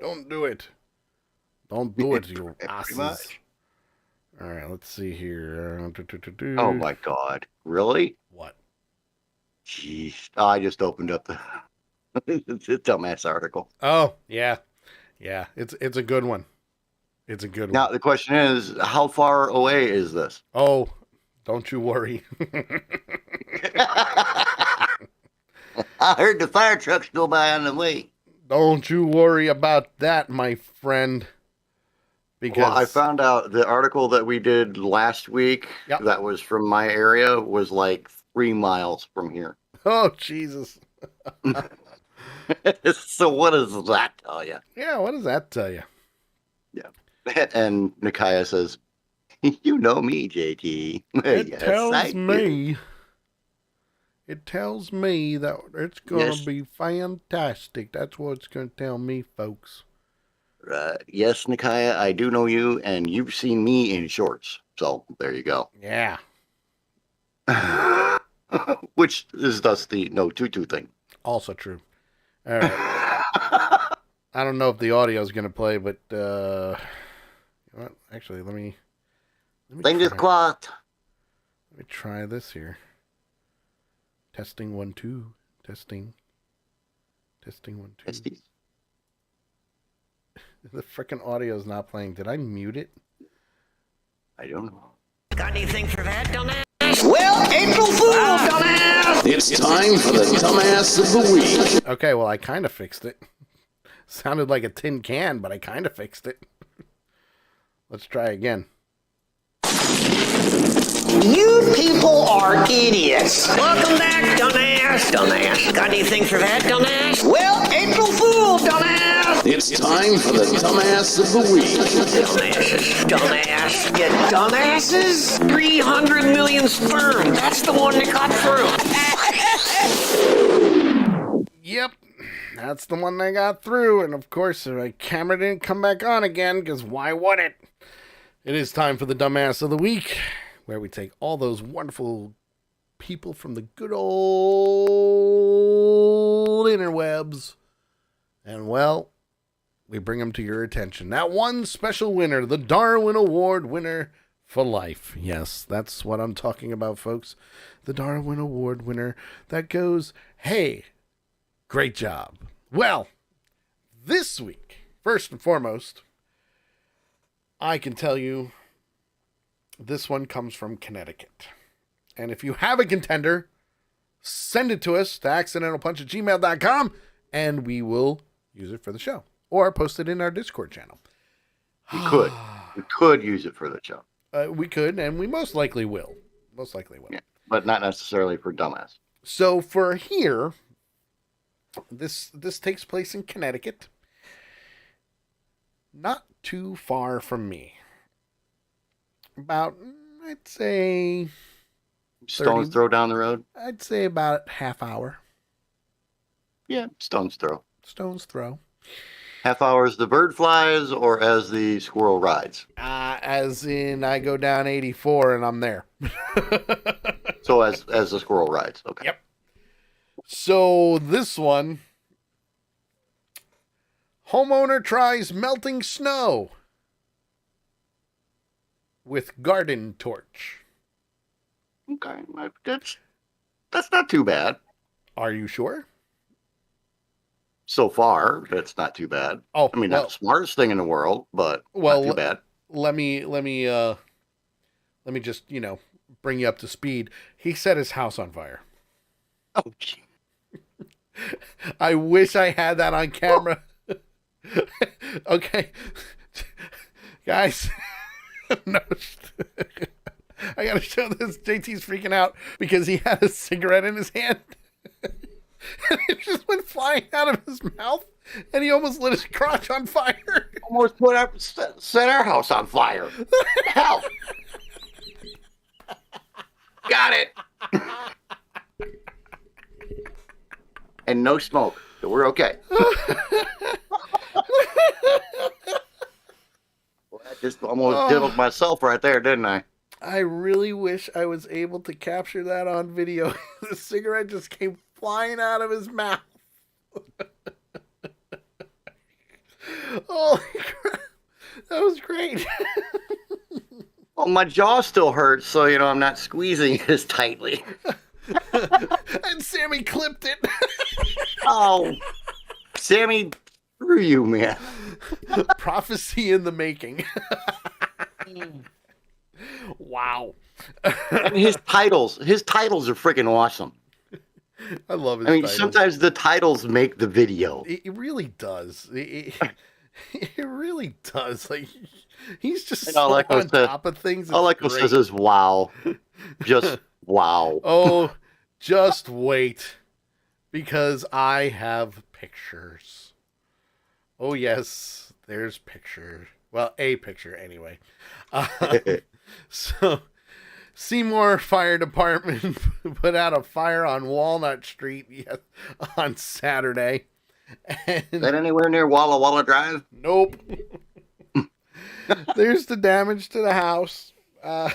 don't do it. Don't do it, you asses. All right, let's see here. Oh my God. Really? What? Jeez. Oh, I just opened up the dumbass article. Oh, yeah. Yeah, it's a good one. It's a good one. Now, the question is, how far away is this? Oh, don't you worry. I heard the fire trucks go by on the way. Don't you worry about that, my friend. Because Well, I found out the article that we did last week that was from my area was like 3 miles from here. Oh, Jesus. So what does that tell you? Yeah, what does that tell you? Yeah. And Micaiah says, you know me, JT. It Yes, tells I do. me. It tells me that it's going to Yes. be fantastic. That's what it's going to tell me, folks. Yes, Micaiah, I do know you, and you've seen me in shorts. So there you go. Yeah. Which is thus the no tutu thing. Also true. All right. I don't know if the audio is going to play, but you know what? Actually, let me Fingers try. crossed. Let me try this here. Testing 1 2. Testing 1 2. The frickin' audio is not playing. Did I mute it? I don't know. Got anything for that, dumbass? Well, April Fool, dumbass! It's time for the dumbass of the week. Okay, well, I kind of fixed it. Sounded like a tin can, but I kind of fixed it. Let's try again. You people are idiots. Welcome back, dumbass. Dumbass. Got anything for that, dumbass? Well, April Fool, dumbass! It's time for the dumbass of the week. Dumbasses. Dumbass. You dumbasses? 300 million sperm. That's the one that got through. Yep, that's the one that got through. And of course, my camera didn't come back on again, because why would it? It is time for the dumbass of the week, where we take all those wonderful people from the good old interwebs and, well, we bring them to your attention. That one special winner, the Darwin Award winner for life. Yes, that's what I'm talking about, folks. The Darwin Award winner that goes, hey, great job. Well, this week, first and foremost, I can tell you this one comes from Connecticut. And if you have a contender, send it to us to accidentalpunch@gmail.com and we will use it for the show or post it in our Discord channel. We could. We could use it for the show. We could, and we most likely will. Most likely will. Yeah, but not necessarily for dumbass. So for here, this takes place in Connecticut. Not too far from me. About, I'd say... Stone's throw down the road? I'd say about half hour. Yeah, stone's throw. Stone's throw. Half hour as the bird flies or as the squirrel rides? As in, I go down 84 and I'm there. So as the squirrel rides. Okay. Yep. So this one... Homeowner tries melting snow with garden torch. Okay, that's not too bad. Are you sure? So far, that's not too bad. Oh, I mean, not the smartest thing in the world, but well, not too bad. Let me let me just, bring you up to speed. He set his house on fire. Oh, gee. I wish I had that on camera. Okay. Guys. No. I gotta show this. JT's freaking out because he had a cigarette in his hand. And it just went flying out of his mouth. And he almost lit his crotch on fire. Almost set our house on fire. Hell. Got it. And no smoke, so we're okay. Well, I just almost diddled myself right there, didn't I? I really wish I was able to capture that on video. The cigarette just came flying out of his mouth. Holy crap. That was great. Well, my jaw still hurts, so, I'm not squeezing it as tightly. And Sammy clipped it. Oh, Sammy, screw you, man. Prophecy in the making. Wow. And his titles are freaking awesome. I love his titles. titles. Sometimes the titles make the video. It really does. It really does. Like, he's just so on top of things. All Echo says is wow. Just wow. Oh, just wait. Because I have pictures. Oh, yes. There's picture. Well, a picture anyway. So, Seymour Fire Department put out a fire on Walnut Street on Saturday. And is that anywhere near Walla Walla Drive? Nope. There's the damage to the house. The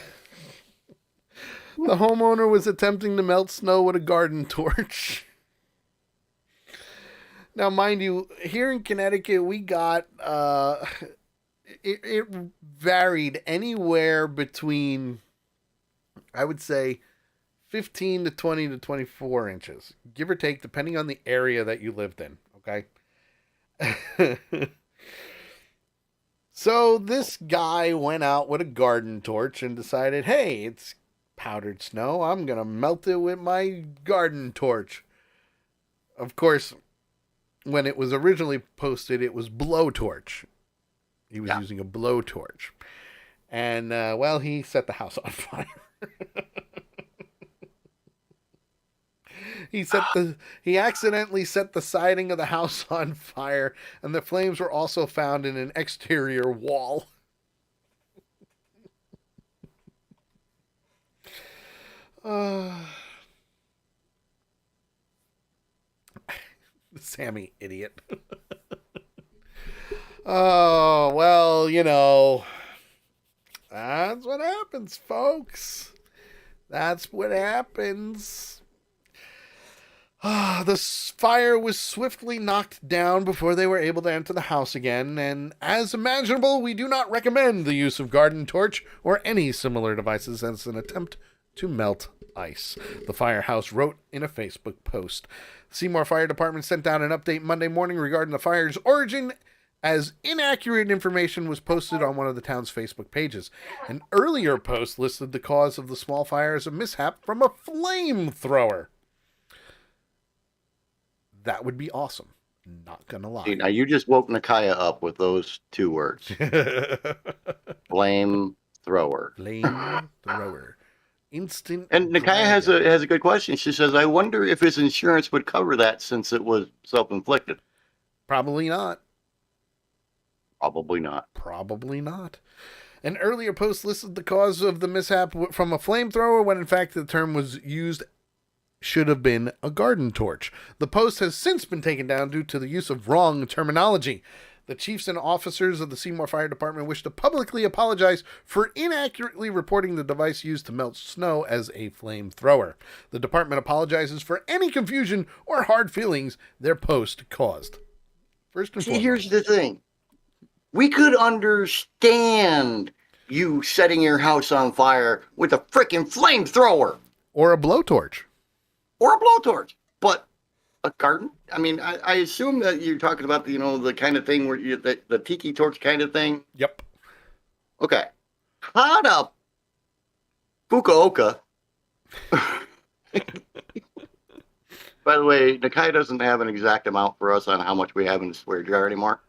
homeowner was attempting to melt snow with a garden torch. Now, mind you, here in Connecticut, we got, it varied anywhere between, I would say, 15 to 20 to 24 inches, give or take, depending on the area that you lived in, okay? So this guy went out with a garden torch and decided, hey, it's powdered snow. I'm going to melt it with my garden torch. Of course, when it was originally posted, it was blowtorch. He was using a blowtorch. And, well, he set the house on fire. He accidentally set the siding of the house on fire, and the flames were also found in an exterior wall. Sammy, idiot. Oh, well, that's what happens, folks. That's what happens. The fire was swiftly knocked down before they were able to enter the house again, and as imaginable, we do not recommend the use of garden torch or any similar devices as an attempt to melt ice, the firehouse wrote in a Facebook post. The Seymour Fire Department sent out an update Monday morning regarding the fire's origin, as inaccurate information was posted on one of the town's Facebook pages. An earlier post listed the cause of the small fire as a mishap from a flamethrower. That would be awesome. Not gonna lie. See, now you just woke Nakaya up with those two words. Flamethrower. Flamethrower. Instant. And Nakaya has a good question. She says, I wonder if his insurance would cover that since it was self-inflicted. Probably not. Probably not. Probably not. An earlier post listed the cause of the mishap from a flamethrower when in fact the term was used should have been a garden torch. The post has since been taken down due to the use of wrong terminology. The chiefs and officers of the Seymour Fire Department wish to publicly apologize for inaccurately reporting the device used to melt snow as a flamethrower. The department apologizes for any confusion or hard feelings their post caused. First and foremost. Here's the thing. We could understand you setting your house on fire with a freaking flamethrower. Or a blowtorch. Or a blowtorch. But a garden? I mean, I assume that you're talking about, the kind of thing where the tiki torch kind of thing. Yep. Okay. How the Fukuoka. By the way, Nakai doesn't have an exact amount for us on how much we have in the swear jar anymore.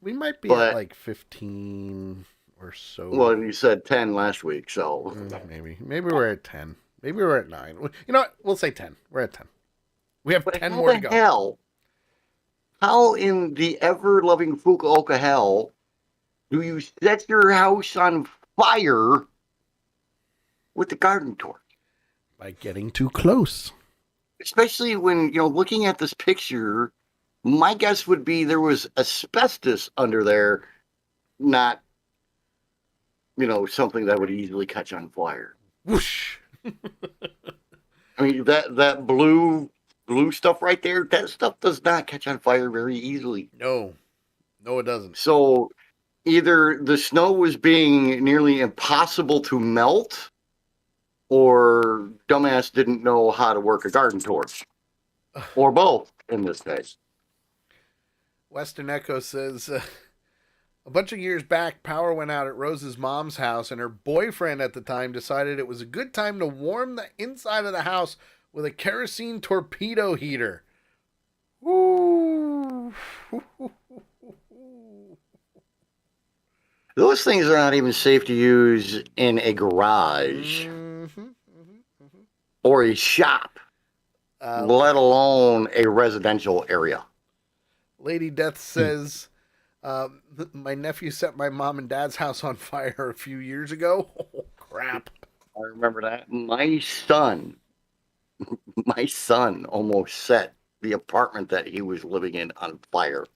We might be but- at like 15 or so. Well, you said 10 last week, so Maybe we're at 10. Maybe we're at 9. You know what? We'll say 10. We're at 10. We have 10 how more to the go. hell? How in the ever-loving Fukuoka hell do you set your house on fire with the garden torch? By getting too close. Especially when, looking at this picture, my guess would be there was asbestos under there, not, something that would easily catch on fire. Whoosh. I mean, that blue stuff right there, that stuff does not catch on fire very easily. No, it doesn't. So either the snow was being nearly impossible to melt, or dumbass didn't know how to work a garden torch. Or both, in this case. Western Echo says, a bunch of years back, power went out at Rose's mom's house, and her boyfriend at the time decided it was a good time to warm the inside of the house with a kerosene torpedo heater. Woo! Those things are not even safe to use in a garage or a shop, let alone a residential area. Lady Death says, my nephew set my mom and dad's house on fire a few years ago. Oh, crap. I remember that. My son almost set the apartment that he was living in on fire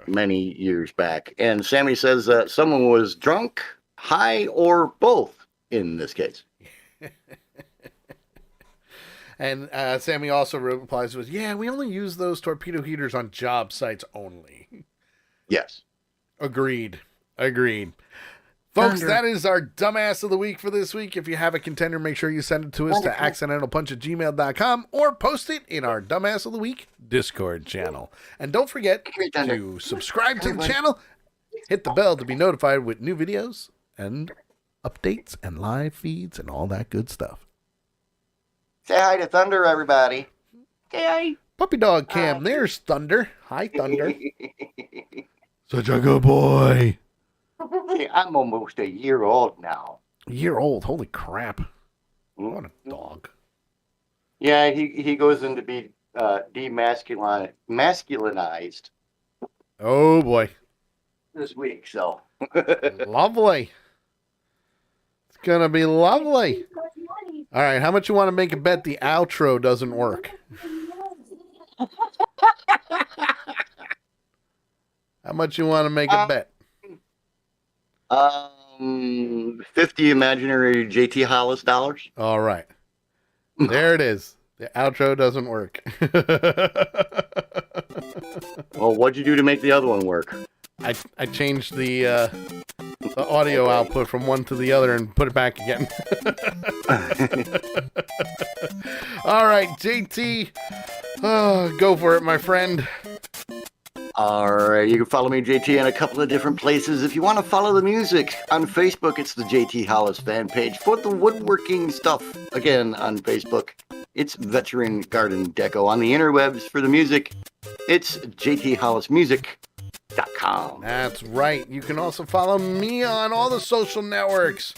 many years back. And Sammy says that someone was drunk, high, or both in this case. And Sammy also replies with, yeah, we only use those torpedo heaters on job sites only. Yes. Agreed. Folks, that is our dumbass of the week for this week. If you have a contender, make sure you send it to us to accidentalpunch@gmail.com or post it in our Dumbass of the Week Discord channel. And don't forget to subscribe to the channel, hit the bell to be notified with new videos and updates and live feeds and all that good stuff. Say hi to Thunder, everybody. Okay. Puppy Dog Cam, there's Thunder. Hi, Thunder. Such a good boy. I'm almost a year old now. A year old? Holy crap. What a dog. Yeah, he goes into be masculinized Oh, boy. this week, so. Lovely. It's going to be lovely. All right, how much you want to make a bet the outro doesn't work? How much you want to make a bet? 50 imaginary JT Hollis dollars. All right. There it is. The outro doesn't work. Well, what'd you do to make the other one work? I changed the audio output from one to the other and put it back again. All right, JT. Go for it, my friend. All right, you can follow me, JT, in a couple of different places. If you want to follow the music, on Facebook, it's the JT Hollis fan page. For the woodworking stuff, again, on Facebook, it's Veteran Garden Deco. On the interwebs, for the music, it's jthollismusic.com. That's right. You can also follow me on all the social networks.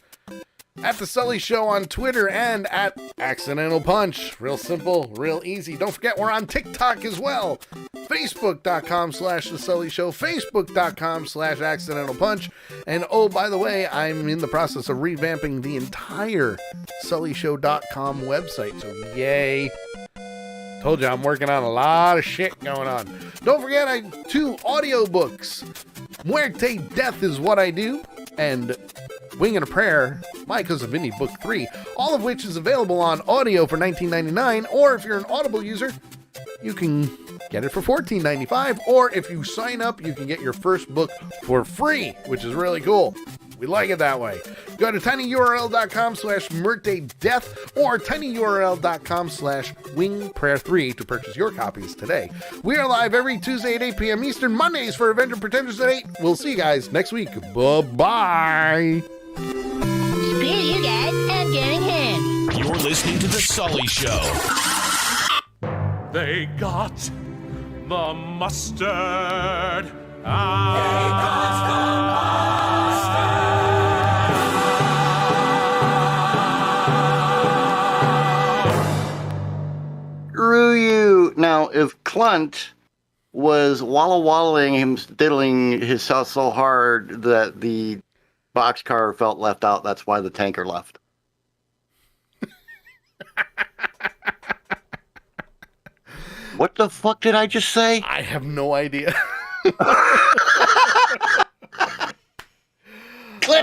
At The Sully Show on Twitter and at Accidental Punch. Real simple, real easy. Don't forget we're on TikTok as well. Facebook.com/The Sully Show. Facebook.com/Accidental Punch. And oh, by the way, I'm in the process of revamping the entire SullyShow.com website. So yay. Told you I'm working on a lot of shit going on. Don't forget I have 2 audiobooks. Muerte Death is What I Do. And Wing and a Prayer, My Cousin Vinny Book 3, all of which is available on audio for $19.99, or if you're an Audible user, you can get it for $14.95, or if you sign up, you can get your first book for free, which is really cool. We like it that way. Go to tinyurl.com/MurteDeath or tinyurl.com/WingPrayer3 to purchase your copies today. We are live every Tuesday at 8 p.m. Eastern, Mondays for Avenger Pretenders at 8. We'll see you guys next week. Bye-bye. Screw you guys. listening to The Sully Show. They got the mustard. Screw you. Now, if Clunt was wallowing him, diddling his house so hard that the boxcar felt left out, that's why the tanker left. What the fuck did I just say? I have no idea. Clip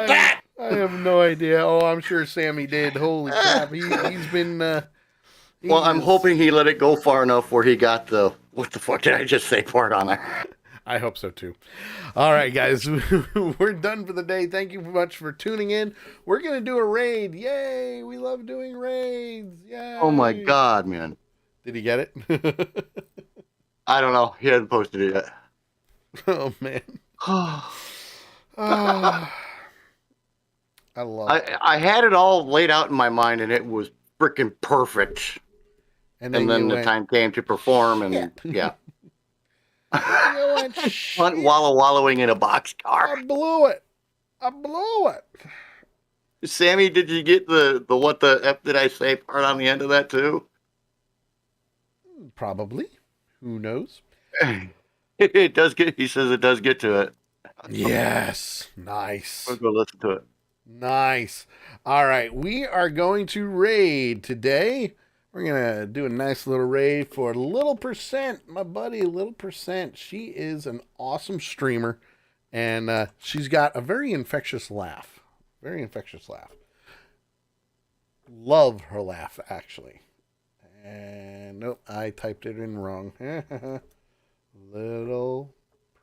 that! I have no idea. Oh, I'm sure Sammy did. Holy crap. He's been... Well, I'm hoping he let it go far enough where he got the "what the fuck did I just say" part on there. I hope so too. All right, guys, we're done for the day. Thank you much for tuning in. We're gonna do a raid. Yay! We love doing raids. Yay! Oh my god, man! Did he get it? I don't know. He hasn't posted it yet. Oh man. I love it. I had it all laid out in my mind, and it was freaking perfect. And then the time came to perform, and yeah. Wallowing in a boxcar. I blew it. Sammy, did you get the what the F did I say part on the end of that too? Probably. Who knows? It does get. He says it does get to it. Yes. Nice. We'll go listen to it. Nice. All right. We are going to raid today. We're going to do a nice little raid for Little Percent, my buddy, Little Percent. She is an awesome streamer, and she's got a very infectious laugh. Very infectious laugh. Love her laugh, actually. And nope, I typed it in wrong. Little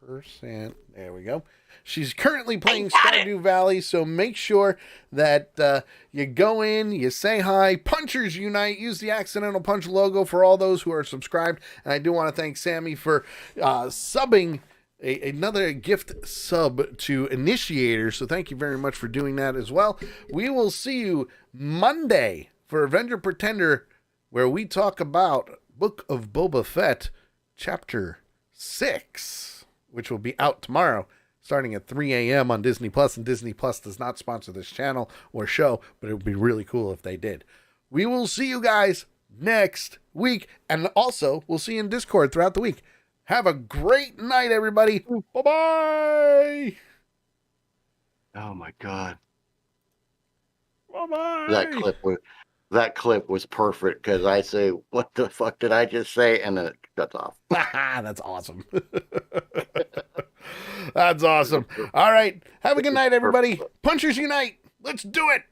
Percent. There we go. She's currently playing Stardew Valley, so make sure that you go in, you say hi. Punchers Unite. Use the Accidental Punch logo for all those who are subscribed. And I do want to thank Sammy for subbing another gift sub to Initiator. So thank you very much for doing that as well. We will see you Monday for Avenger Pretender, where we talk about Book of Boba Fett, Chapter 6, which will be out tomorrow, starting at 3 a.m. on Disney Plus. And Disney Plus does not sponsor this channel or show, but it would be really cool if they did. We will see you guys next week. And also, we'll see you in Discord throughout the week. Have a great night, everybody. Bye-bye. Oh, my God. Bye-bye. That clip was perfect because I say, "What the fuck did I just say?" and then it shuts off. That's awesome. That's awesome. All right. Have a good night, everybody. Punchers Unite. Let's do it.